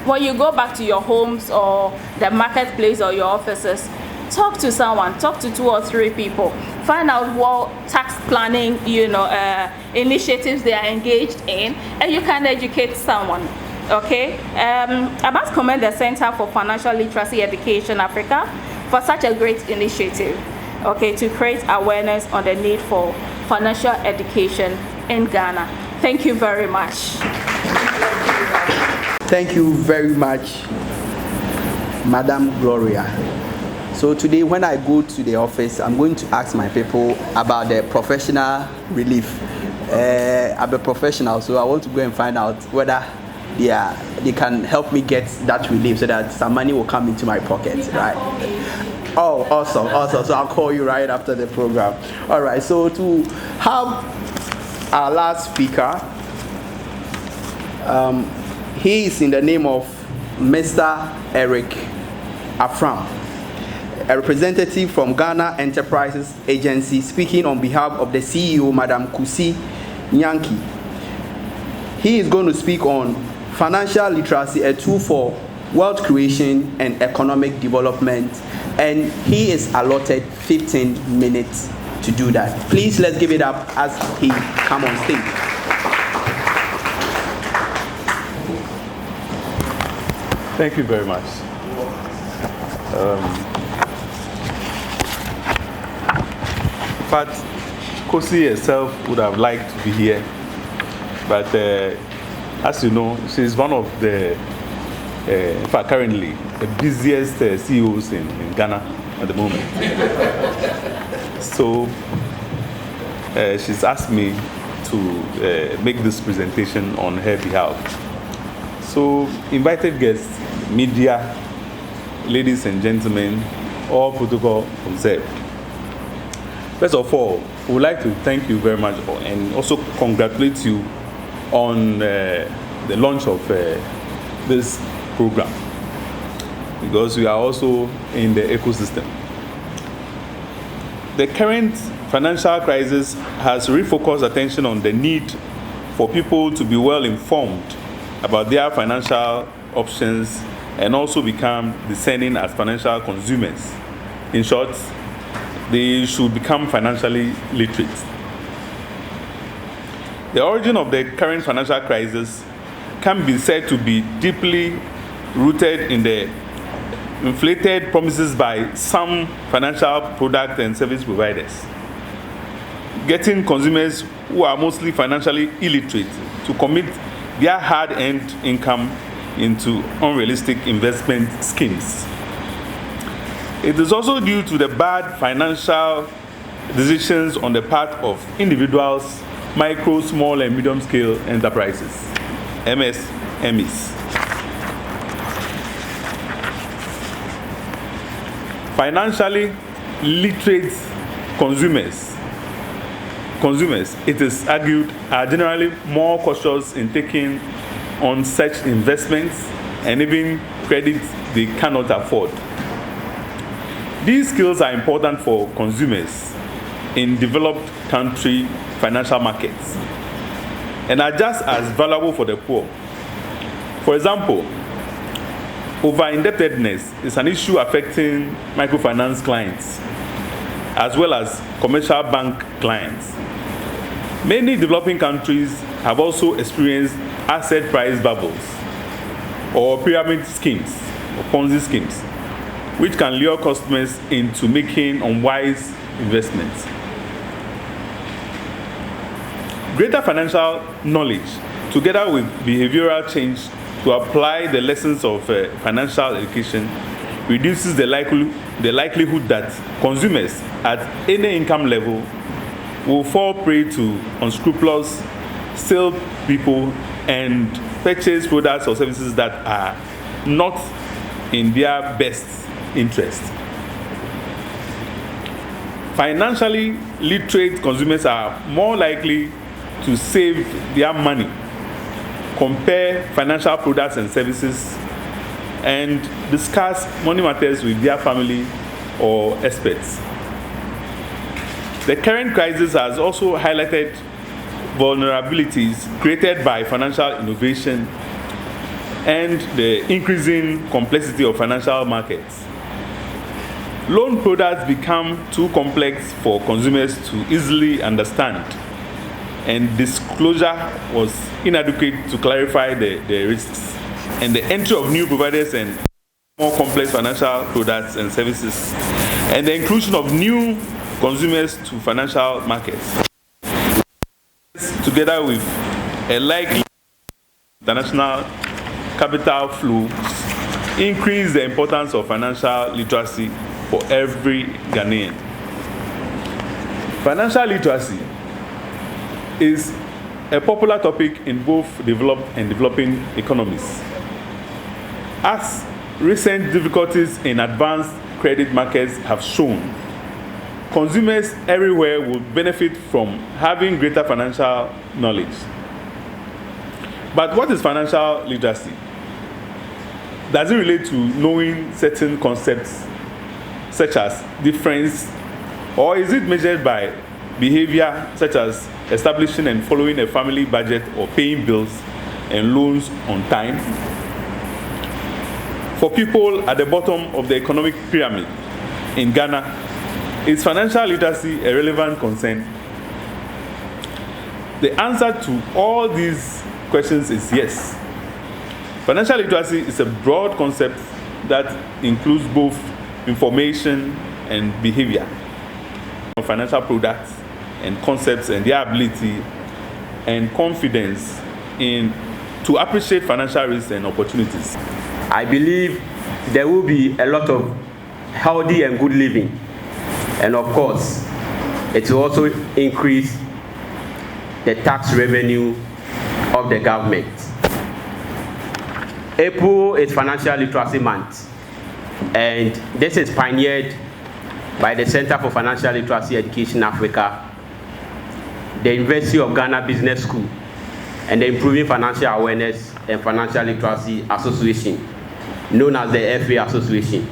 when you go back to your homes or the marketplace or your offices, talk to someone, talk to 2 or 3 people, find out what tax planning, initiatives they are engaged in, and you can educate someone. Okay, I must commend the Center for Financial Literacy Education Africa for such a great initiative. Okay, to create awareness on the need for financial education in Ghana. Thank you very much. Thank you very much, Madam Gloria. So today when I go to the office, I'm going to ask my people about the professional relief. I'm a professional, so I want to go and find out whether they can help me get that relief so that some money will come into my pocket, right? Oh, awesome. So I'll call you right after the program. All right, so to have our last speaker, he is in the name of Mr. Eric Afram, a representative from Ghana Enterprises Agency, speaking on behalf of the CEO, Madam Kusi Nyanki. He is going to speak on financial literacy, a tool for wealth creation and economic development, and he is allotted 15 minutes to do that. Please let's give it up as he comes on stage. Thank you very much. But Kosi herself would have liked to be here, but as you know, she's one of the, in fact, currently the busiest CEOs in Ghana at the moment. So she's asked me to make this presentation on her behalf. So invited guests, media, ladies and gentlemen, all protocol observed. First of all, we would like to thank you very much and also congratulate you on the launch of this program, because we are also in the ecosystem. The current financial crisis has refocused attention on the need for people to be well informed about their financial options and also become discerning as financial consumers. In short, they should become financially literate. The origin of the current financial crisis can be said to be deeply rooted in the inflated promises by some financial product and service providers, getting consumers who are mostly financially illiterate to commit their hard-earned income into unrealistic investment schemes. It is also due to the bad financial decisions on the part of individuals, micro, small, and medium-scale enterprises, MSMEs. Financially literate consumers consumers, it is argued, are generally more cautious in taking on such investments and even credit they cannot afford. These skills are important for consumers in developed country financial markets and are just as valuable for the poor. For example, over-indebtedness is an issue affecting microfinance clients as well as commercial bank clients. Many developing countries have also experienced asset price bubbles or pyramid schemes or Ponzi schemes, which can lure customers into making unwise investments. Greater financial knowledge, together with behavioral change to apply the lessons of financial education, reduces the likelihood that consumers at any income level will fall prey to unscrupulous salespeople and purchase products or services that are not in their best interest. Financially literate consumers are more likely to save their money, compare financial products and services, and discuss money matters with their family or experts. The current crisis has also highlighted vulnerabilities created by financial innovation and the increasing complexity of financial markets. Loan products become too complex for consumers to easily understand, and disclosure was inadequate to clarify the risks, and the entry of new providers and more complex financial products and services, and the inclusion of new consumers to financial markets, together with a likely international capital flows, increase the importance of financial literacy for every Ghanaian. Financial literacy is a popular topic in both developed and developing economies. As recent difficulties in advanced credit markets have shown, consumers everywhere will benefit from having greater financial knowledge. But what is financial literacy? Does it relate to knowing certain concepts such as difference, or is it measured by behavior such as establishing and following a family budget or paying bills and loans on time? For people at the bottom of the economic pyramid in Ghana, is financial literacy a relevant concern? The answer to all these questions is yes. Financial literacy is a broad concept that includes both information and behavior of financial products and concepts and their ability and confidence in to appreciate financial risks and opportunities. I believe there will be a lot of healthy and good living. And of course, it will also increase the tax revenue of the government. April is Financial Literacy Month, and this is pioneered by the Center for Financial Literacy Education Africa, the University of Ghana Business School, and the Improving Financial Awareness and Financial Literacy Association, known as the FA Association.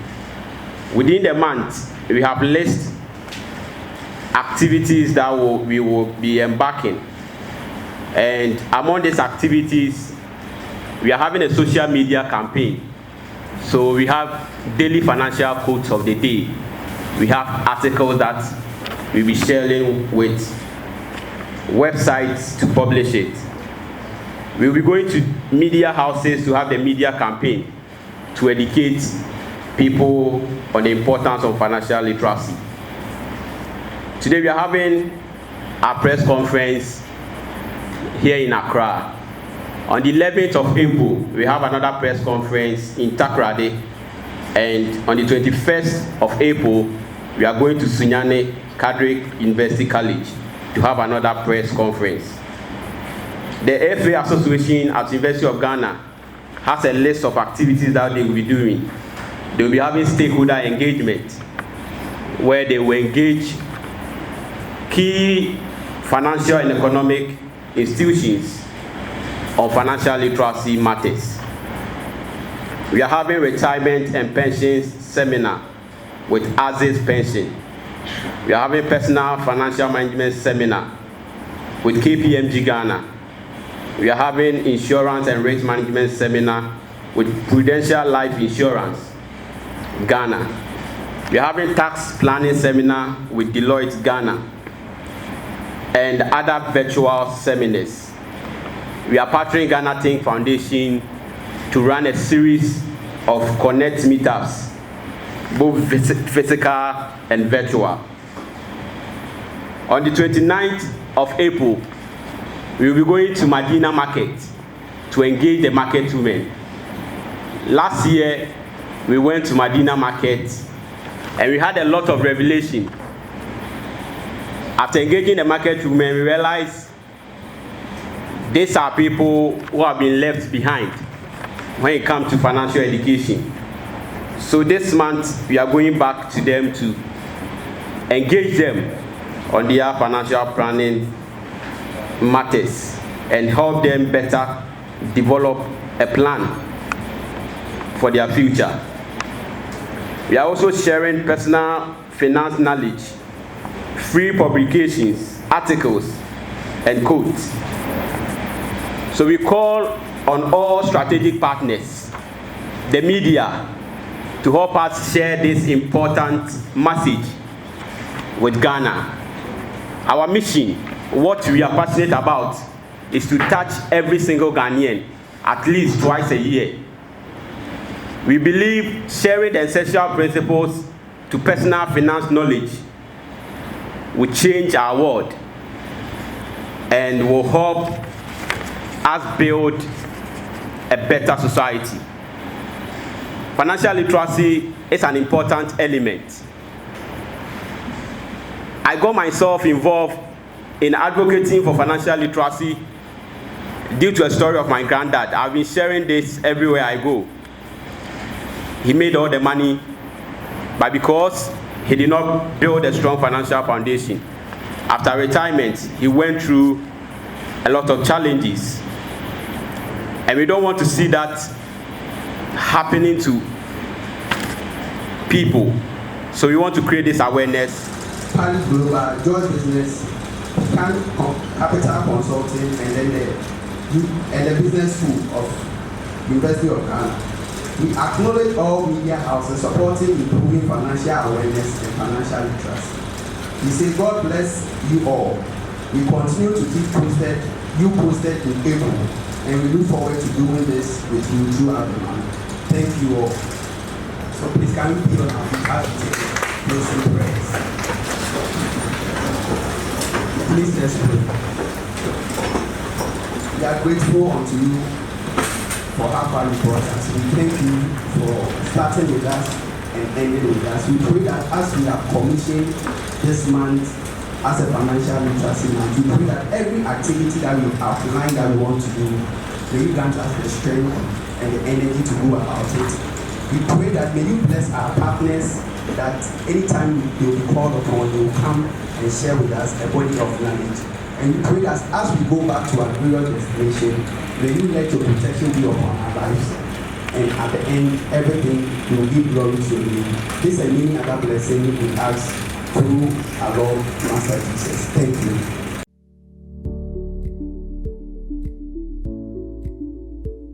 Within the month, we have listed activities that we will be embarking. And among these activities, we are having a social media campaign. So we have daily financial quotes of the day. We have articles that we'll be sharing with websites to publish it. We'll be going to media houses to have the media campaign to educate people on the importance of financial literacy. Today we are having a press conference here in Accra. On the 11th of April, we have another press conference in Takoradi, and on the 21st of April, we are going to Sunyani Kadri University College to have another press conference. The FA Association at the University of Ghana has a list of activities that they will be doing. They will be having stakeholder engagement, where they will engage key financial and economic institutions on financial literacy matters. We are having retirement and pensions seminar with Aziz Pension. We are having personal financial management seminar with KPMG Ghana. We are having insurance and risk management seminar with Prudential Life Insurance Ghana. We are having tax planning seminar with Deloitte Ghana and other virtual seminars. We are partnering Ghana Think Foundation to run a series of Connect meetups, both physical and virtual. On the 29th of April, we will be going to Medina Market to engage the market women. Last year, we went to Medina Market and we had a lot of revelation. After engaging the market women, we realized these are people who have been left behind when it comes to financial education. So this month, we are going back to them to engage them on their financial planning matters and help them better develop a plan for their future. We are also sharing personal finance knowledge, free publications, articles, and quotes. So we call on all strategic partners, the media, to help us share this important message with Ghana. Our mission, what we are passionate about, is to touch every single Ghanaian at least twice a year. We believe sharing the essential principles to personal finance knowledge will change our world and will help us build a better society. Financial literacy is an important element. I got myself involved in advocating for financial literacy due to a story of my granddad. I've been sharing this everywhere I go. He made all the money, but because he did not build a strong financial foundation, after retirement, he went through a lot of challenges. And we don't want to see that happening to people. So we want to create this awareness. Palace Global, George Business, Capital Consulting, and then the Business School of University of Ghana. We acknowledge all media houses supporting improving financial awareness and financial literacy. We say God bless you all. We continue to keep you posted in April, and we look forward to doing this with you throughout the month. Thank you all. So please can we be on our feet as we take closing prayers? Please let's pray. We are grateful unto you for how far you brought us. We thank you for starting with us and ending with us. We pray that as we have commissioned this month as a financial literacy month, we pray that every activity that we outline that we want to do, may you grant us the strength and the energy to go about it. We pray that may you bless our partners, that anytime they will be called upon, they will come and share with us a body of knowledge. And we pray that as we go back to our various destination, may you let your protection be upon our lives. And at the end, everything will give glory to you. This and many other blessings we ask through our Lord Master Jesus. Thank you.